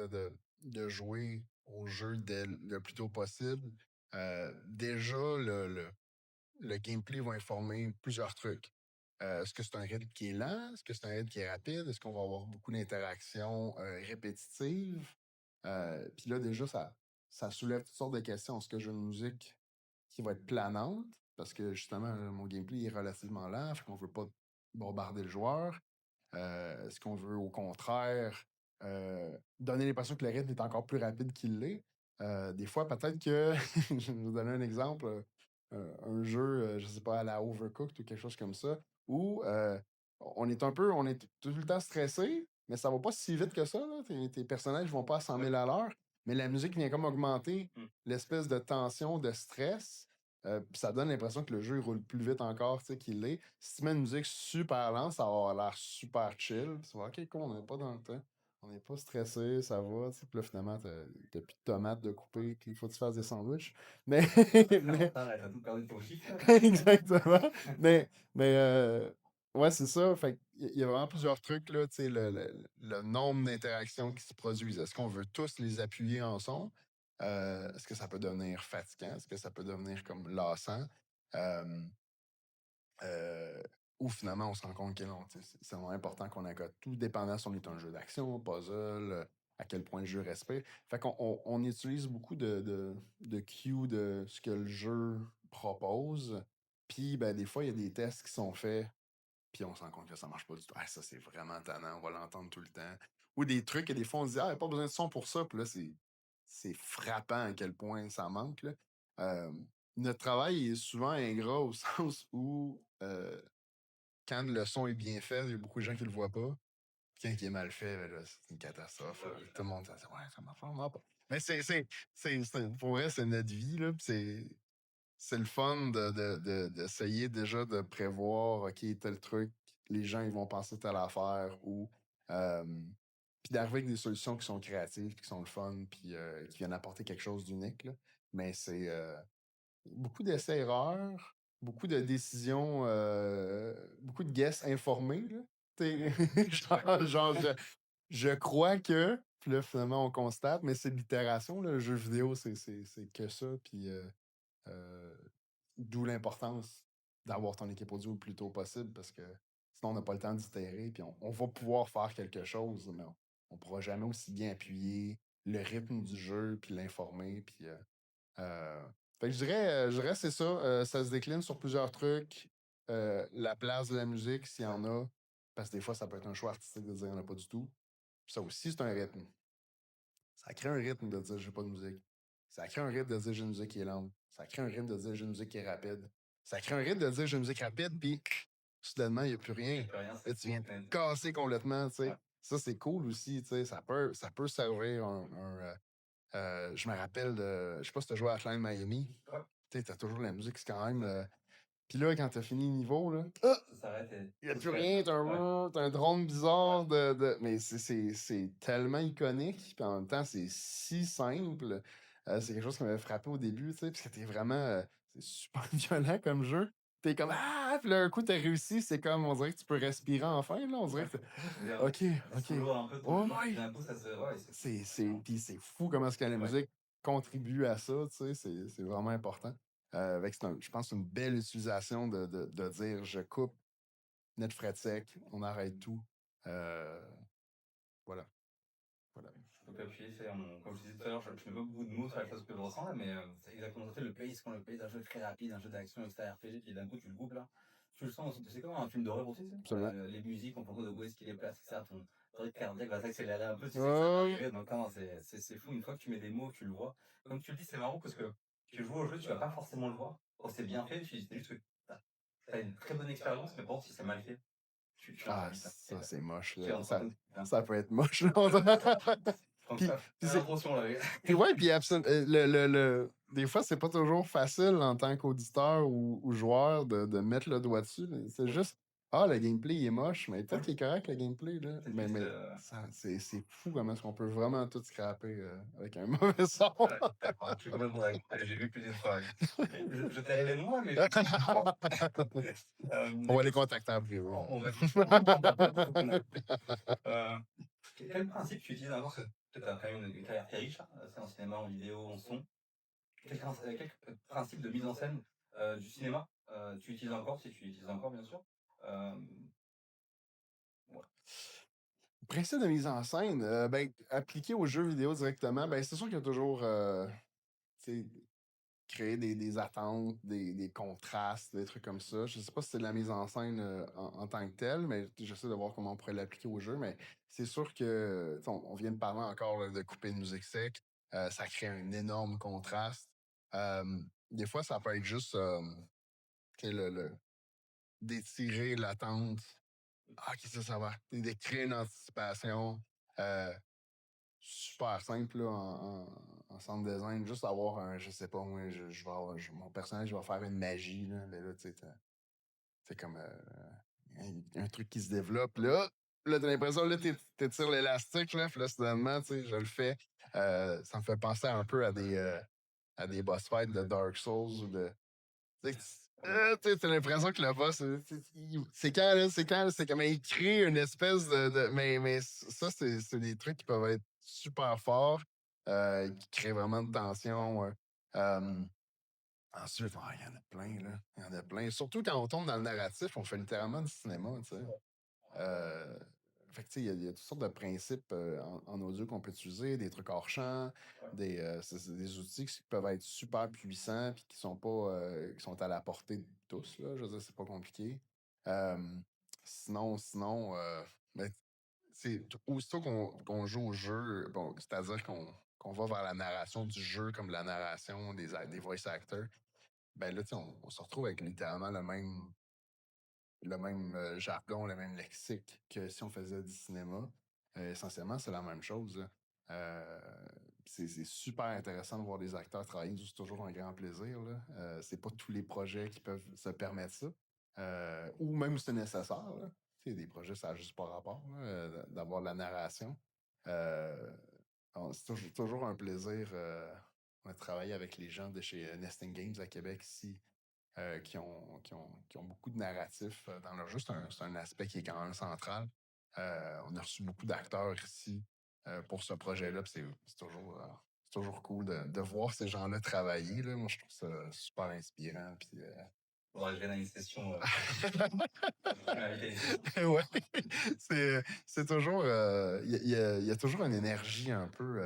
de jouer au jeu dès le plus tôt possible. Déjà, le gameplay va informer plusieurs trucs. Est-ce que c'est un rythme qui est lent? Est-ce que c'est un rythme qui est rapide? Est-ce qu'on va avoir beaucoup d'interactions répétitives? Puis là, déjà, ça soulève toutes sortes de questions. Est-ce que j'ai une musique qui va être planante? Parce que justement, mon gameplay est relativement lent, fait qu'on ne veut pas bombarder le joueur. Est-ce qu'on veut, au contraire, donner l'impression que le rythme est encore plus rapide qu'il l'est? Des fois, peut-être que, je vais vous donner un exemple, un jeu, je sais pas, à la Overcooked ou quelque chose comme ça, où on est tout le temps stressé, mais ça va pas si vite que ça, là. Tes personnages vont pas à 100 000 à l'heure, mais la musique vient comme augmenter l'espèce de tension, de stress. Puis ça donne l'impression que le jeu il roule plus vite encore, tu sais, qu'il l'est. Si tu mets une musique super lente, ça va avoir l'air super chill. Puis tu vas, OK, cool, on n'est pas dans le temps. On n'est pas stressé, ça va. Tu sais. Puis là, finalement, t'as plus de tomates de couper, puis il faut que tu fasses des sandwichs. Mais, mais
T'as tout perdu de ton chiffre.
exactement. Mais ouais, c'est ça. Fait il y a vraiment plusieurs trucs, là. Tu sais, le nombre d'interactions qui se produisent. Est-ce qu'on veut tous les appuyer ensemble? Est-ce que ça peut devenir fatigant? Est-ce que ça peut devenir comme lassant? Euh, euh, ou finalement, on se rend compte que non, tu sais, c'est vraiment important qu'on accorde tout, dépendant si on est un jeu d'action, puzzle, à quel point le jeu respecte. Fait qu'on on utilise beaucoup de cues de ce que le jeu propose. Puis, ben, des fois, il y a des tests qui sont faits, puis on se rend compte que ça marche pas du tout. Ça, c'est vraiment tannant, on va l'entendre tout le temps. Ou des trucs, et des fois, on se dit, il n'y a pas besoin de son pour ça. Puis là, c'est frappant à quel point ça manque, là. Euh, Notre travail est souvent ingrat au sens où quand le son est bien fait, il y a beaucoup de gens qui le voient pas. Puis quand il est mal fait, ben là, c'est une catastrophe. Là. Tout le monde dit ouais, ça marche vraiment pas. Mais pour vrai, c'est notre vie, là. Puis c'est le fun d'essayer déjà de prévoir, OK, tel truc, les gens ils vont penser telle affaire ou euh, puis d'arriver avec des solutions qui sont créatives, qui sont le fun, puis qui viennent apporter quelque chose d'unique. Là. Mais c'est beaucoup d'essais-erreurs, beaucoup de décisions, beaucoup de guesses informés. Là. T'sais, genre, je crois que, puis là, finalement, on constate, mais c'est de l'itération. Là. Le jeu vidéo, c'est que ça. Puis euh, d'où l'importance d'avoir ton équipe audio le plus tôt possible parce que sinon, on n'a pas le temps d'itérer. Puis on va pouvoir faire quelque chose, mais on ne pourra jamais aussi bien appuyer le rythme du jeu, puis l'informer. Puis euh, fait que je dirais c'est ça. Ça se décline sur plusieurs trucs. La place de la musique, s'il y en a. Parce que des fois, ça peut être un choix artistique de dire il n'y en a pas du tout. Puis ça aussi, c'est un rythme. Ça crée un rythme de dire j'ai pas de musique. Ça crée un rythme de dire j'ai une musique qui est lente. Ça crée un rythme de dire j'ai une musique qui est rapide. Ça crée un rythme de dire j'ai une musique rapide, puis soudainement, il n'y a plus rien.
Plus rien,
Là,
c'est
tu viens de
net.
casser complètement, tu sais.
Ouais.
Ça, c'est cool aussi, tu sais. Ça peut servir je me rappelle de... Je sais pas si tu as joué à Hotline Miami.
Ouais.
Tu sais, t'as toujours la musique, c'est quand même... Puis là, quand t'as fini le niveau, là...
Ça s'arrête et
Il n'y a
tout
plus
se calme.
rien,
Ouais.
t'as un drone bizarre Mais c'est tellement iconique, puis en même temps, c'est si simple. C'est quelque chose qui m'avait frappé au début, tu sais, parce que t'es vraiment... c'est super violent comme jeu. T'es comme ah, puis là, un coup, t'as réussi, c'est comme, on dirait que tu peux respirer enfin, là, on dirait que... OK,
Tu
OK.
s'ouvres un peu ton
Ouais,
corps, puis
ouais.
d'un coup, ça se. Ouais,
Puis c'est fou comment est-ce que la
Ouais.
musique contribue à ça, tu sais, c'est vraiment important. Je pense que c'est une belle utilisation de dire je coupe, net frais de sec, on arrête tout. Euh, voilà. Voilà.
Je peux qu'appuyer, comme je disais tout à l'heure, je mets pas beaucoup de mots sur la chose que je ressens là, mais c'est exactement ça. Quand le pays est un jeu très rapide, un jeu d'action, etc. RPG, puis d'un coup tu le coupes là, tu le sens aussi. C'est comme un film d'horreur aussi, tu sais.
Absolument.
Les musiques, en fonction de où est-ce qu'il est placé, etc. Ton rythme cardiaque va s'accélérer un peu, tu sais que
Ouais,
ça va
ouais.
arriver. Donc, non, c'est fou. Une fois que tu mets des mots, tu le vois. Comme tu le dis, c'est marrant parce que tu joues au jeu, tu vas pas forcément le voir. Quand c'est bien fait, c'est juste que t'as une très bonne expérience, mais bon, si c'est mal fait, tu
Ah,
l'entends vite.
ça, c'est moche.
Tu
Là.
l'entends
Ça peut être moche. Là.
Donc
Puis,
ça,
puis
t'as
c'est-
l'impression là.
puis ouais, puis des fois, c'est pas toujours facile en tant qu'auditeur ou joueur de mettre le doigt dessus. Là. C'est juste, le gameplay il est moche, mais peut-être qu'il est correct le gameplay. Là.
C'est
Mais,
juste,
c'est fou comment est-ce qu'on peut vraiment tout scraper avec un mauvais son.
d'accord, je suis complètement d'accord. J'ai vu plusieurs fois. Je tairai les noms, mais
On va les contacter en privé.
on va quel principe tu utilises encore? Parce que tu as quand même une carrière très riche, hein, c'est en cinéma, en vidéo, en son. Quel principe de mise en scène du cinéma tu utilises encore, si tu l'utilises encore, bien sûr? Euh, ouais.
Principe de mise en scène, appliqué aux jeux vidéo directement, c'est sûr qu'il y a toujours tu sais, créer des attentes, des contrastes, des trucs comme ça. Je sais pas si c'est de la mise en scène en tant que telle, mais j'essaie de voir comment on pourrait l'appliquer au jeu. Mais c'est sûr que on vient de parler encore là, de couper une musique sec. Ça crée un énorme contraste. Des fois, ça peut être juste tu sais, d'étirer l'attente. Ah, OK, ça va. De créer une anticipation. Euh, Super simple là, en sound design, juste avoir je sais pas moi, je vais mon personnage va faire une magie, là, mais là, tu sais, c'est comme un truc qui se développe, là, t'as l'impression, là, t'étires l'élastique, là, puis là, soudainement, tu sais, je le fais, ça me fait penser un peu à des boss fights de Dark Souls ou de, tu sais, t'as l'impression que le boss, c'est quand, là, c'est comme il crée une espèce mais ça, c'est des trucs qui peuvent être super forts, qui créent vraiment de tension. Ensuite, il y en a plein, là. Il y en a plein. Surtout quand on tombe dans le narratif, on fait littéralement du cinéma, tu sais. Euh, Fait que, tu sais, il y a toutes sortes de principes en audio qu'on peut utiliser, des trucs hors champ, c'est des outils qui peuvent être super puissants puis qui sont pas, qui sont à la portée de tous, là. Je veux dire, c'est pas compliqué. Euh, sinon, ben, aussitôt qu'on joue au jeu, bon, c'est-à-dire qu'on va vers la narration du jeu comme la narration des voice actors, ben là, tu sais, on se retrouve avec littéralement le même jargon, le même lexique que si on faisait du cinéma. Essentiellement, c'est la même chose. Là. C'est super intéressant de voir des acteurs travailler, c'est toujours un grand plaisir. Là. C'est pas tous les projets qui peuvent se permettre ça. Ou même si c'est nécessaire. Là. Tu sais, des projets, ça n'a juste pas rapport là, d'avoir de la narration. Euh, c'est toujours un plaisir de travailler avec les gens de chez Nesting Games à Québec ici qui ont beaucoup de narratifs dans leur jeu. C'est un aspect qui est quand même central. On a reçu beaucoup d'acteurs ici pour ce projet-là. C'est toujours cool de voir ces gens-là travailler. Là. Moi, je trouve ça super inspirant. Puis,
Faudrait que je vienne à une session.
ouais, c'est toujours. Il y a toujours une énergie un peu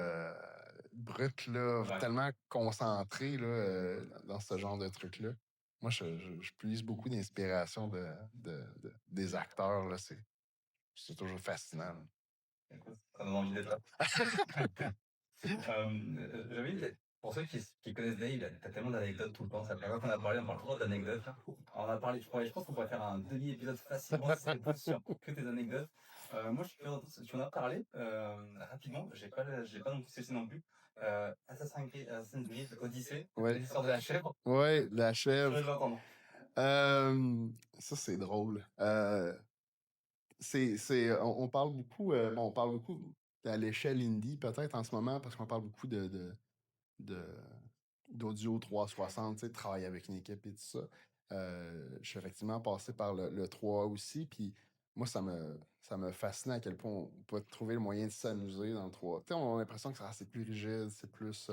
brute, là,
Ouais.
tellement concentrée là, dans ce genre de truc-là. Moi, je puise beaucoup d'inspiration des acteurs. Là, c'est toujours fascinant.
Écoute, ça donne envie d'être là. J'avais une, pour pour ceux qui connaissent Dave, t'as tellement d'anecdotes tout le temps. Ça fait qu'on a parlé, on parle trop d'anecdotes. On a parlé, je pense qu'on pourrait faire un demi-épisode facilement si c'est plus sur que tes anecdotes. Moi, tu en as parlé rapidement. J'ai pas non plus cessé non plus. Assassin's Creed Odyssey,
Ouais.
l'histoire de la chèvre.
Ouais, la
Je
chèvre.
vais l'entendre.
Ça, c'est drôle. On parle beaucoup, on parle beaucoup à l'échelle indie, peut-être en ce moment, parce qu'on parle beaucoup de- d'audio 360, tu sais, de travailler avec une équipe et tout ça. Je suis effectivement passé par le 3 aussi, puis moi, ça me fascinait à quel point on peut trouver le moyen de s'amuser dans le 3. Tu sais, on a l'impression que c'est plus rigide, c'est plus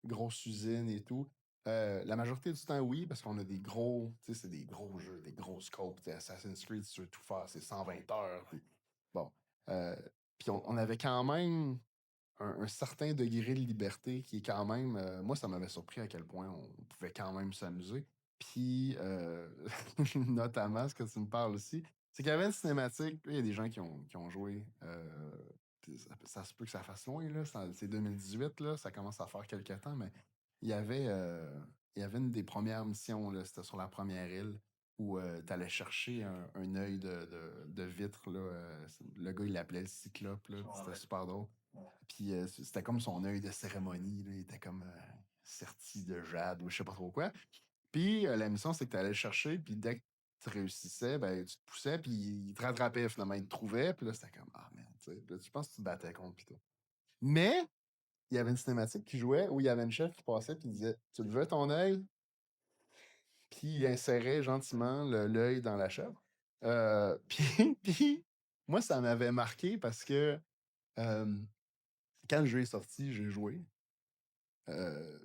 grosse usine et tout. La majorité du temps, oui, parce qu'on a des gros, tu sais, c'est des gros jeux, des gros scopes. Tu sais, Assassin's Creed, si tu veux tout faire, c'est 120 heures. Bon. Euh, puis on avait quand même un certain degré de liberté qui est quand même. Moi, ça m'avait surpris à quel point on pouvait quand même s'amuser. Puis, notamment, ce que tu me parles aussi, c'est qu'il y avait une cinématique. Il y a des gens qui ont joué. Puis ça se peut que ça fasse loin, là. C'est 2018, là. Ça commence à faire quelques temps, mais il y avait, euh, il y avait une des premières missions, là. C'était sur la première île où tu allais chercher un œil de vitre, là. Le gars, il l'appelait le Cyclope, là. C'était super drôle. Puis c'était comme son œil de cérémonie, là. Il était comme serti de jade ou je sais pas trop quoi. Puis la mission, c'est que tu allais le chercher, puis dès que tu réussissais, ben, tu te poussais, puis il te rattrapait finalement, il te trouvait, puis là, c'était comme, ah merde, tu sais. Puis là, je pense que tu te battais contre, puis tout. Mais il y avait une cinématique qui jouait où il y avait une chef qui passait, puis il disait, tu le veux ton œil? Puis il insérait gentiment l'œil dans la chèvre. Puis moi, ça m'avait marqué parce que euh, quand le jeu est sorti, j'ai joué. Euh,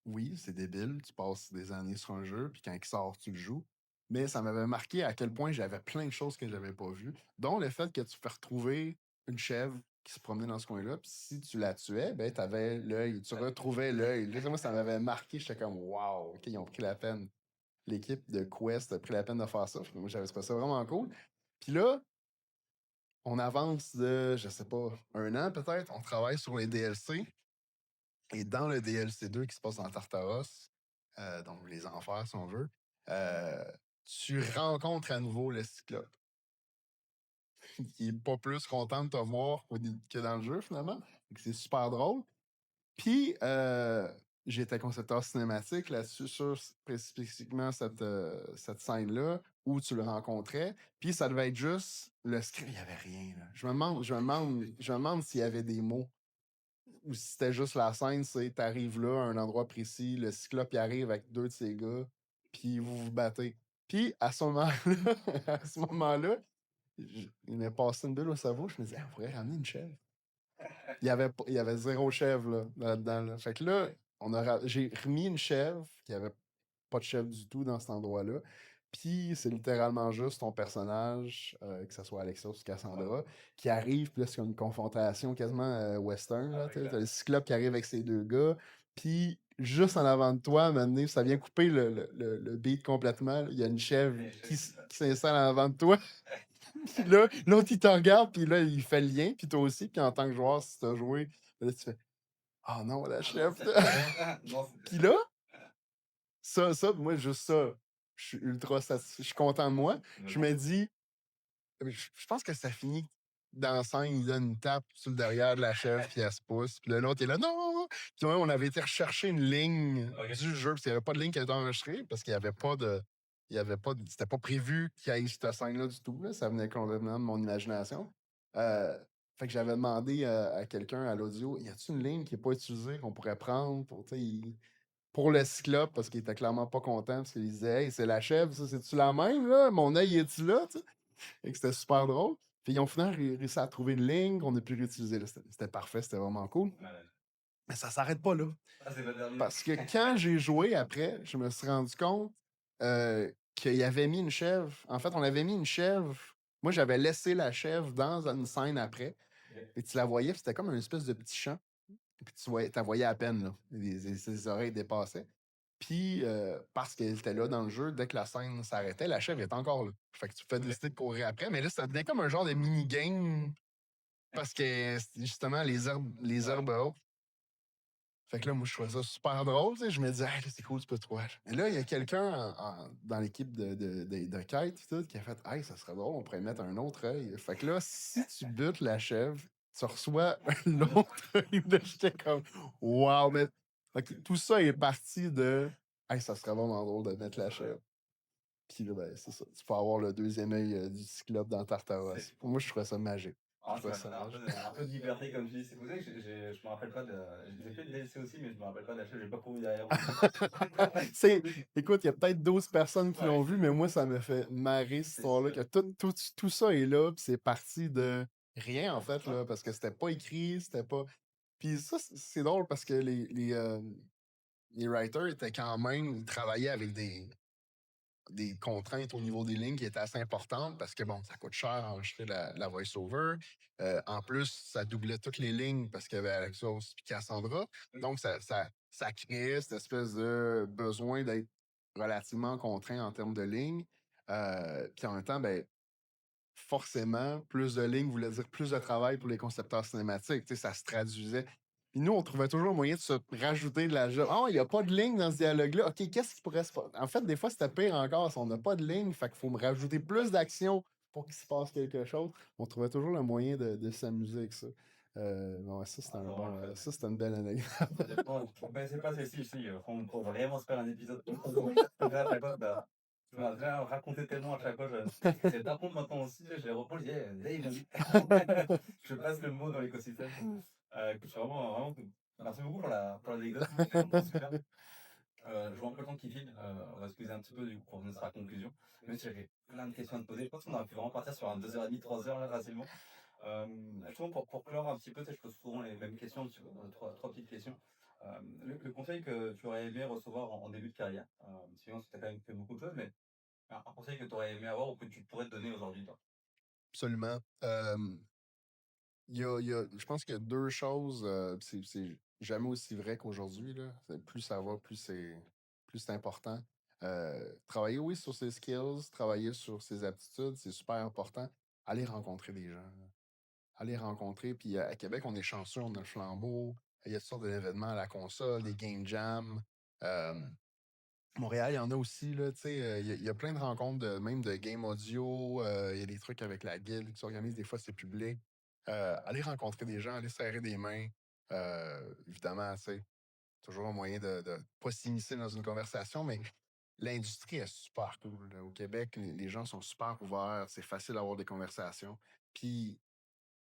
oui, c'est débile, tu passes des années sur un jeu, puis quand il sort, tu le joues. Mais ça m'avait marqué à quel point j'avais plein de choses que j'avais pas vues, dont le fait que tu fais retrouver une chèvre qui se promenait dans ce coin-là, puis si tu la tuais, ben t'avais l'œil, tu retrouvais l'œil. Là, moi, ça m'avait marqué, j'étais comme wow, ok, ils ont pris la peine. L'équipe de Quest a pris la peine de faire ça. Moi, j'avais trouvé ça vraiment cool. Puis là, on avance de, je sais pas, un an peut-être, on travaille sur les DLC. Et dans le DLC 2 qui se passe dans Tartaros, donc les enfers si on veut, euh, tu rencontres à nouveau le Cyclope, qui est pas plus content de te voir que dans le jeu finalement. Donc, c'est super drôle. Puis, j'étais concepteur cinématique là-dessus, sur spécifiquement cette scène-là où tu le rencontrais. Puis, ça devait être juste le script, il n'y avait rien. Là. Je me demande s'il y avait des mots ou si c'était juste la scène, c'est t'arrives là, à un endroit précis, le cyclope il arrive avec deux de ses gars, puis vous vous battez. Puis à ce moment-là, à ce moment-là, il m'est passé une bulle au cerveau, je me disais, ah, on pourrait ramener une chèvre. Il y avait zéro chèvre là-dedans. Là. Fait que là, j'ai remis une chèvre qui avait pas de chef du tout dans cet endroit-là. Puis c'est littéralement juste ton personnage, que ce soit Alexa ou Cassandra, qui arrive, puis là, c'est une confrontation quasiment western. Là, t'as le cyclope qui arrive avec ses deux gars, puis juste en avant de toi, maintenant, ça vient couper le beat complètement. Il y a une chèvre qui s'installe en avant de toi. Puis là, l'autre, il te regarde, puis là, il fait le lien, puis toi aussi, puis en tant que joueur, si t'as joué, là, tu fais « Ah non, la chèvre! » Puis là, moi, juste ça, je suis ultra satisfait. Je suis content de moi. Je me dis, je pense que ça finit dans la scène, il donne une tape sur le derrière de la chèvre, puis elle se pousse. Puis l'autre est là, non! Puis ouais, on avait été rechercher une ligne du jeu, puis il n'y avait pas de ligne qui a été enregistrée, parce qu'il n'y avait pas de. Il y avait pas de- C'était pas prévu qu'il y ait cette scène-là du tout. Là. Ça venait complètement de mon imagination. Fait que j'avais demandé à quelqu'un à l'audio, y a-t-il une ligne qui n'est pas utilisée qu'on pourrait prendre pour, tu sais, pour le cyclope, parce qu'il était clairement pas content, parce qu'il disait, hey, c'est la chèvre, ça, c'est-tu la même, là? Mon œil, est-tu là? Tu sais? Et que c'était super drôle. Puis ils ont finalement réussi à trouver une ligne qu'on a pu réutiliser. Là. C'était parfait, c'était vraiment cool. Mais ça s'arrête pas là. Parce que quand j'ai joué après, je me suis rendu compte qu'il avait mis une chèvre. En fait, on avait mis une chèvre. Moi, j'avais laissé la chèvre dans une scène après. Et tu la voyais, puis c'était comme une espèce de petit champ. Puis tu la voyais à peine, là. Ses oreilles dépassaient. Puis, parce qu'elle était là dans le jeu, dès que la scène s'arrêtait, la chèvre était encore là. Fait que tu fais décider de courir après. Mais là, ça devenait comme un genre de mini-game. Parce que, justement, les herbes hautes. Fait que là, moi, je trouvais ça super drôle. Tu sais, je me disais, hey, là, c'est cool ce tatouage. Et là, il y a quelqu'un dans l'équipe de Kite tout, qui a fait, hey, ça serait drôle, on pourrait mettre un autre œil. Fait que là, si tu butes la chèvre, tu reçois l'autre œil. Là, j'étais comme, wow, mais. Fait que tout ça est parti de, hey, ça serait vraiment drôle de mettre la chèvre. Puis là, ben, c'est ça. Tu peux avoir le deuxième œil du cyclope dans Tartaros.
C'est
Pour moi, je trouvais ça magique.
Ah,
Je trouvais
ça
ça
m'a
magique.
un peu de liberté, comme tu dis. C'est pour ça que je me rappelle pas de. J'ai fait le DLC aussi, mais je me rappelle pas d'acheter, j'ai pas couru derrière.
Écoute, il y a peut-être 12 personnes qui
Ouais.
l'ont vu, mais moi, ça me fait marrer cette histoire-là. Que tout ça est là, puis c'est parti de rien, en fait, là, parce que c'était pas écrit, c'était pas. Puis ça, c'est drôle parce que les writers étaient quand même, ils travaillaient avec des contraintes au niveau des lignes qui étaient assez importantes parce que, bon, ça coûte cher enregistrer la voice-over. En plus, ça doublait toutes les lignes parce qu'il y avait Alexos et Cassandra. Donc, ça créait cette espèce de besoin d'être relativement contraint en termes de lignes. Puis en même temps, ben, forcément, plus de lignes voulait dire plus de travail pour les concepteurs cinématiques. Tu sais, ça se traduisait. Puis nous, on trouvait toujours un moyen de se rajouter de la job. Ah, il n'y a pas de ligne dans ce dialogue-là. OK, qu'est-ce qui pourrait se passer? En fait, des fois, c'était pire encore. Si on n'a pas de ligne, fait qu'il faut me rajouter plus d'action pour qu'il se passe quelque chose. On trouvait toujours le moyen de s'amuser avec ça. Ouais, ça, c'était ça, c'était une belle anecdote.
Vous ne connaissez pas celle-ci, on peut vraiment se faire un épisode. À chaque fois, bah, je m'en déjà raconté tellement à chaque fois. C'est par contre maintenant aussi, je les reprends, je dis, je passe le mot dans l'écosystème. Que je suis vraiment cool. Merci beaucoup pour l'anecdote. C'était vraiment super. Je vois un peu le temps qui file. On va se poser un petit peu du coup pour venir sur la conclusion. Même si j'avais plein de questions à te poser, je pense qu'on aurait pu vraiment partir sur un 2h30, 3h là facilement. Justement, pour clore un petit peu, tu sais, je pose souvent les mêmes questions, un petit peu, trois petites questions. Le conseil que tu aurais aimé recevoir en début de carrière, sinon tu as quand même fait beaucoup de choses, mais un conseil que tu aurais aimé avoir ou que tu pourrais te donner aujourd'hui, toi.
Absolument. Je pense qu'il y a deux choses, c'est jamais aussi vrai qu'aujourd'hui, là. Plus ça va, plus c'est important. Travailler, oui, sur ses skills, travailler sur ses aptitudes, c'est super important. Aller rencontrer des gens, là. Aller rencontrer. Puis à Québec, on est chanceux, on a le Flambeau. Il y a toutes sortes d'événements à la console, des game jams. Euh, Montréal, il y en a aussi, là, tu sais, il y a plein de rencontres, même de game audio, il y a des trucs avec la guilde qui s'organisent, des fois c'est public. Aller rencontrer des gens, aller serrer des mains, évidemment, tu sais, toujours un moyen de pas s'immiscer dans une conversation, mais l'industrie est super cool, là. Au Québec, les gens sont super ouverts, c'est facile d'avoir des conversations. Puis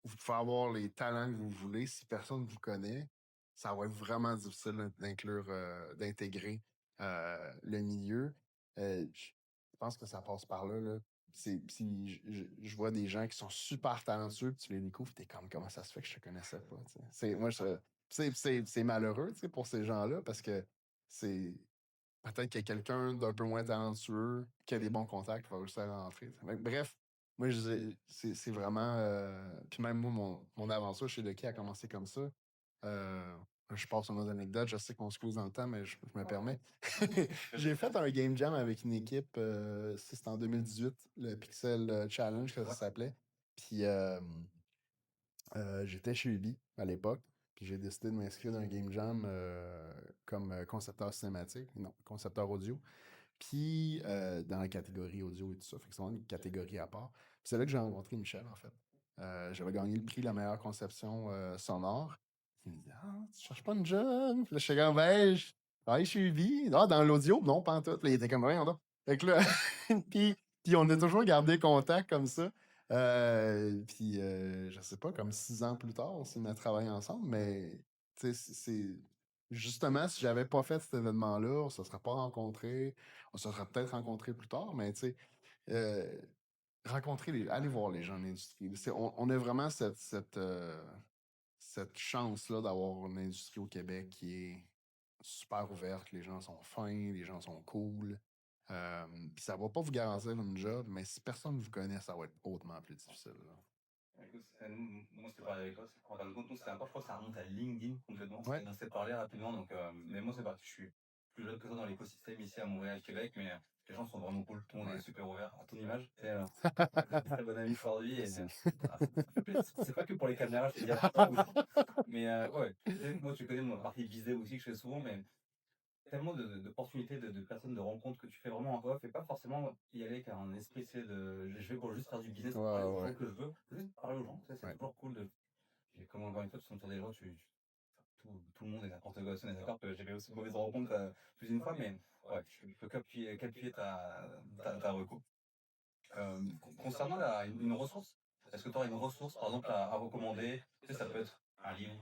vous pouvez avoir les talents que vous voulez. Si personne ne vous connaît, ça va être vraiment difficile d'inclure, d'intégrer le milieu. Je pense que ça passe par là, là. Puis je vois des gens qui sont super talentueux, puis tu les découvres, t'es comme, comment ça se fait que je te connaissais pas, tu sais? Moi, c'est malheureux, tu sais, pour ces gens-là, parce que c'est peut-être qu'il y a quelqu'un d'un peu moins talentueux qui a des bons contacts qui va réussir à rentrer, tu sais. Bref, moi, c'est vraiment. Puis même moi, mon aventure chez Lucky a commencé comme ça. Euh, je passe sur une autre anecdote. Je sais qu'on se cause dans le temps, mais je me permets. J'ai fait un game jam avec une équipe. C'était en 2018, le Pixel Challenge, que ça s'appelait. Puis j'étais chez Ubi à l'époque. Puis j'ai décidé de m'inscrire dans un game jam comme concepteur cinématique, non, concepteur audio. Puis dans la catégorie audio et tout ça. Fait que c'est vraiment une catégorie à part. Puis c'est là que j'ai rencontré Michel, en fait. J'avais gagné le prix de la meilleure conception sonore. Il me dit, ah, tu cherches pas une job? Puis là, je suis comme, ben, je travaille chez Ubi. Ah, dans l'audio? Non, pas en tout. Puis là, il était comme, rien, donc. Fait que là, puis on a toujours gardé contact comme ça. Puis je sais pas, comme 6 ans plus tard, on s'est mis à travailler ensemble, mais tu sais, c'est justement, si j'avais pas fait cet événement-là, on se serait pas rencontrés. On se serait peut-être rencontrés plus tard, mais tu sais, euh, aller voir les gens de l'industrie. On a vraiment cette chance-là d'avoir une industrie au Québec qui est super ouverte. Les gens sont fins, les gens sont cool. Puis ça va pas vous garantir une job, mais si personne ne vous connaît, ça va être hautement plus difficile, là.
Écoute, moi c'était pareil avec toi, c'est qu'en fin de compte, nous c'était encore, je crois que ça remonte à LinkedIn complètement.
Ouais.
On s'est parlé rapidement, donc, mais moi c'est parti, je suis plus jeune que toi dans l'écosystème ici à Montréal, Québec, mais les gens sont vraiment cool. Tout le monde est
Ouais.
super ouvert à ton image. Et, très bon ami aujourd'hui. Et,
Merci.
ça fait plaisir. C'est pas que pour les caméras, je te dis à toi, mais ouais. Moi, tu connais ma partie visée aussi que je fais souvent, mais tellement d'opportunités, de personnes, de rencontres que tu fais vraiment en off et pas forcément y aller avec un esprit, c'est de je vais pour juste faire du business, pour parler aux gens que je veux, juste parler aux gens, c'est
Ouais.
toujours cool de. Et comme encore une fois, tu tombes sur des gens, tout le monde est n'importe quoi, on est d'accord que j'ai fait aussi de mauvaises rencontres plus d'une fois, mais ouais, je peux qu'appuyer ta reco. Concernant une ressource, est-ce que tu aurais une ressource, par exemple, à recommander? Tu sais, ça peut être un livre,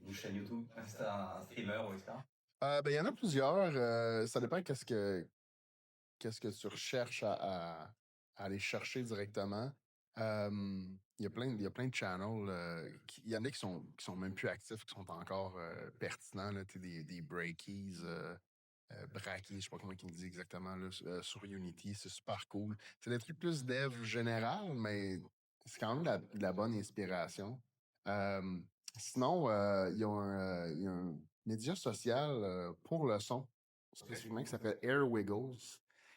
une chaîne YouTube, un streamer, etc.
Ben, il y en a plusieurs. Ça dépend qu'est-ce que tu recherches à aller chercher directement. Il y a plein de channels. Il y en a qui sont même plus actifs, qui sont encore pertinents. Là, tu sais, des breakies, brackies, je sais pas comment ils disent exactement, là, sur Unity. C'est super cool. C'est des trucs plus dev général, mais c'est quand même de la bonne inspiration. Euh, Sinon, il y a un média social pour le son, spécifiquement, qui s'appelle Air Wiggles,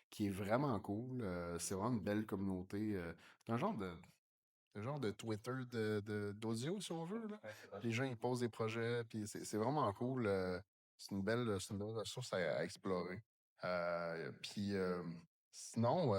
qui est vraiment cool. C'est vraiment une belle communauté. C'est un genre de Twitter d'audio, si on veut. Là.
Ouais, c'est
Les gens, ils posent des projets, puis c'est vraiment cool. C'est une belle ressource à explorer. Puis sinon,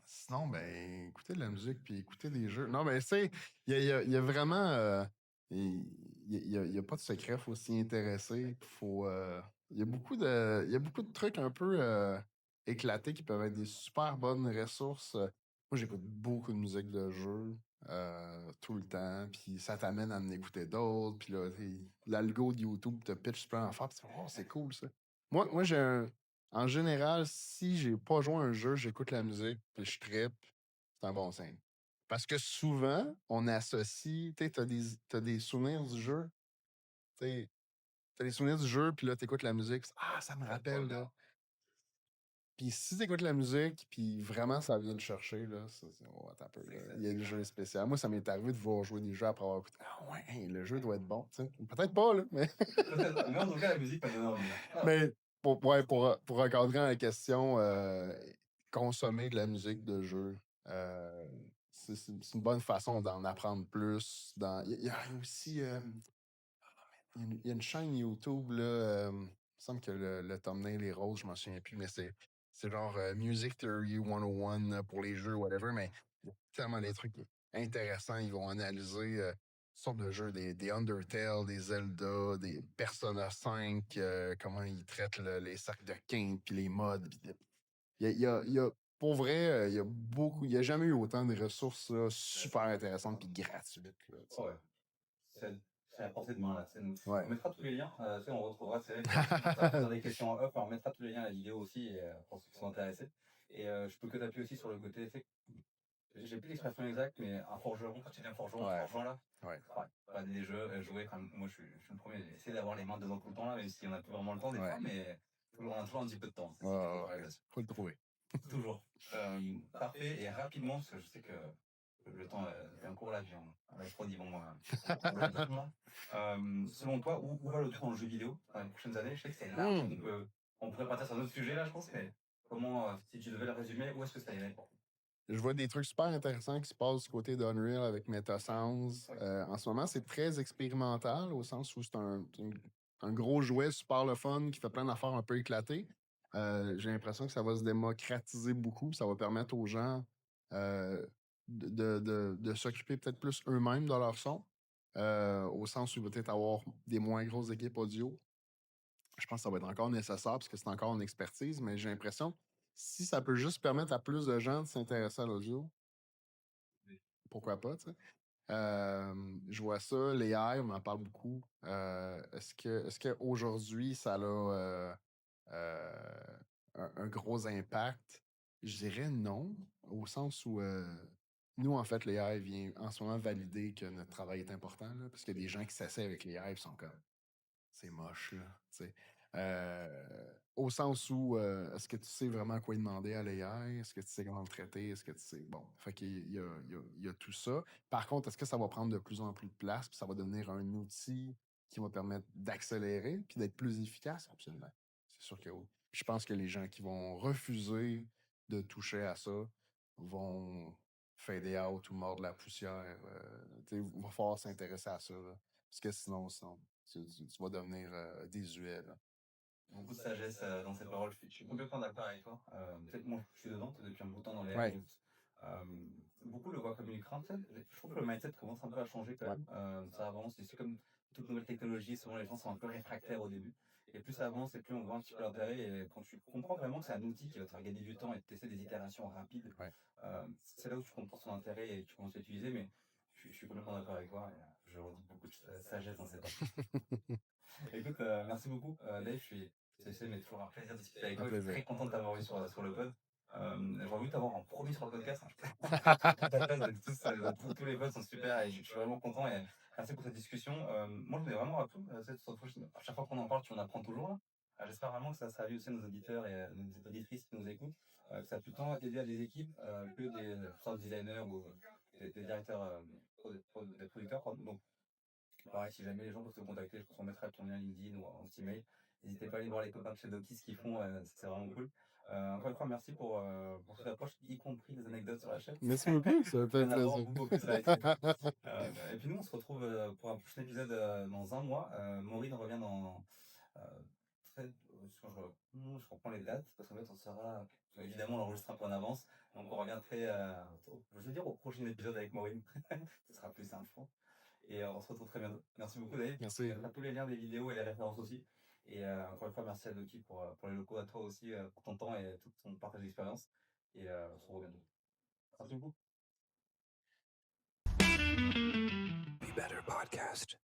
Sinon, ben, écoutez de la musique puis écoutez des jeux. Non, mais c'est, il y a vraiment, il y a pas de secret, faut s'y intéresser. Il y a beaucoup de trucs un peu éclatés qui peuvent être des super bonnes ressources. Moi, j'écoute beaucoup de musique de jeu tout le temps, puis ça t'amène à en écouter d'autres. Puis là, l'algo de YouTube te pitch plein d'affaires, puis tu fais, oh, c'est cool ça. Moi, en général, si j'ai pas joué à un jeu, j'écoute la musique, puis je trippe, c'est un bon signe. Parce que souvent, on associe, tu sais, t'as des souvenirs du jeu, tu sais, t'as des souvenirs du jeu, puis là, t'écoutes la musique, ça me rappelle, là. Puis si t'écoutes la musique, puis vraiment ça vient te chercher, là, oh, attends un peu, là, il y a des jeux spéciaux. Moi, ça m'est arrivé de voir jouer des jeux après avoir écouté. Ah ouais, hey, le jeu doit être bon, tu sais. Peut-être pas, là, mais.
Peut-être, mais en tout cas, la musique m'a donné envie.
Mais pour recadrer la question, consommer de la musique de jeu, euh, c'est une bonne façon d'en apprendre plus. Il y a aussi il y a une chaîne YouTube, là, il me semble que le thumbnail est rose, je m'en souviens plus, mais c'est genre Music Theory 101 pour les jeux, whatever, mais il y a tellement des trucs intéressants. Ils vont analyser toutes sortes de jeux, des Undertale, des Zelda, des Persona 5, comment ils traitent les cercles de quinte, puis les mods. Pour vrai, il y a jamais eu autant de ressources là, super intéressantes puis gratuites. Là, tu sais.
Ouais, c'est c'est à portée de main là.
Ouais.
On mettra tous les liens. Tu sais, on retrouvera, c'est vrai que ça posera des questions en off. On mettra tous les liens à la vidéo aussi pour ceux qui sont intéressés. Et je peux que t'appuyer aussi sur le côté. Tu sais, j'ai plus l'expression exacte, mais un forgeron, quand tu dis un forgeron,
Ouais.
forgeant là,
Ouais.
pas des jeux, jouer comme moi je suis le premier, j'ai essayé d'avoir les mains dedans tout le temps là, même si on n'a plus vraiment le temps des
Ouais.
fois, mais on a toujours un petit peu de temps. C'est
Ouais,
quelque chose de
ouais,
réalisation.
faut le trouver.
Toujours. Parfait, et rapidement, parce que je sais que le temps est en cours là, je crois qu'ils vont selon toi, où va le tout dans le jeu vidéo dans les prochaines années? Je sais que c'est large, on pourrait partir sur un autre sujet là, je pense, mais comment, si tu devais le résumer, où est-ce que ça irait?
Je vois des trucs super intéressants qui se passent du côté d'Unreal avec MetaSounds. En ce moment, c'est très expérimental au sens où c'est un gros jouet super le fun qui fait plein d'affaires un peu éclatées. J'ai l'impression que ça va se démocratiser beaucoup. Ça va permettre aux gens euh, de s'occuper peut-être plus eux-mêmes de leur son. Au sens où il va peut-être avoir des moins grosses équipes audio. Je pense que ça va être encore nécessaire parce que c'est encore une expertise, mais j'ai l'impression si ça peut juste permettre à plus de gens de s'intéresser à l'audio, pourquoi pas, tu sais. Je vois ça, les AI, on en parle beaucoup. Est-ce qu'aujourd'hui, ça a un gros impact? Je dirais non, au sens où nous, en fait, l'AI vient en ce moment valider que notre travail est important, là, parce qu'il y a des gens qui s'assoient avec l'AI et sont comme c'est moche, là. Tu sais. Au sens où, est-ce que tu sais vraiment quoi demander à l'AI? Est-ce que tu sais comment le traiter? Est-ce que tu sais. Bon, fait qu'il y a tout ça. Par contre, est-ce que ça va prendre de plus en plus de place, puis ça va devenir un outil qui va permettre d'accélérer, puis d'être plus efficace? Absolument. C'est sûr que oui. Je pense que les gens qui vont refuser de toucher à ça vont fader out ou mordre la poussière. Il va falloir s'intéresser à ça, là. Parce que sinon tu vas devenir désuet, là.
Beaucoup de sagesse dans ces paroles. Je suis complètement d'accord avec toi. Peut-être moi, je suis dedans depuis un bout de temps dans les
Ouais.
RX. Euh, Beaucoup le voient comme une crainte. Je trouve que le mindset commence un peu à changer quand
Ouais.
même. Ça avance. Et c'est comme toute nouvelle technologie. Souvent, les gens sont un peu réfractaires au début. Et plus ça avance, et plus on voit un petit peu l'intérêt. Et quand tu comprends vraiment que c'est un outil qui va te faire gagner du temps et te tester des itérations rapides,
Ouais.
c'est là où tu comprends son intérêt et tu commences à l'utiliser. Mais je suis complètement d'accord avec toi. Et je redis beaucoup de sagesse dans cette partie. Écoute, merci beaucoup, Dave. C'est toujours un plaisir de discuter avec
Un
toi. Je suis
plaisir.
très content de t'avoir eu sur le pod. J'ai envie de t'avoir en premier sur le podcast. Ta place, tous les pods sont super et je suis vraiment content. Et merci pour cette discussion. Moi, je voulais vraiment rappeler, à chaque fois qu'on en parle, tu en apprends toujours, hein. J'espère vraiment que ça servi aussi à nos auditeurs et nos auditrices qui nous écoutent, que ça a pu tant aider à des équipes que des sound designers ou des directeurs, des producteurs. Pardon. Donc, pareil, si jamais les gens peuvent te contacter, je te remettrai ton lien LinkedIn ou un petit mail. N'hésitez pas à aller voir les copains de chez Doki, ce qu'ils font, c'est vraiment cool. Encore une fois, merci pour cette approche, y compris les anecdotes sur la chaîne.
Merci beaucoup, ça me fait
On apprend
plaisir.
beaucoup plus avec ça. Et puis nous, on se retrouve pour un prochain épisode dans un mois. Maureen revient dans je reprends les dates parce qu'en fait, on sera évidemment on enregistre un peu en avance. Donc on revient je veux dire au prochain épisode avec Maureen. Ce sera plus simple, je pense. Et on se retrouve très bientôt. Merci beaucoup, Dave.
Merci.
On mettra tous les liens des vidéos et les références aussi. Et encore une fois, merci à Doki pour les locaux, à toi aussi pour ton temps et tout ton partage d'expérience. Et on se revoit bientôt. Merci beaucoup.
Be Better Podcast.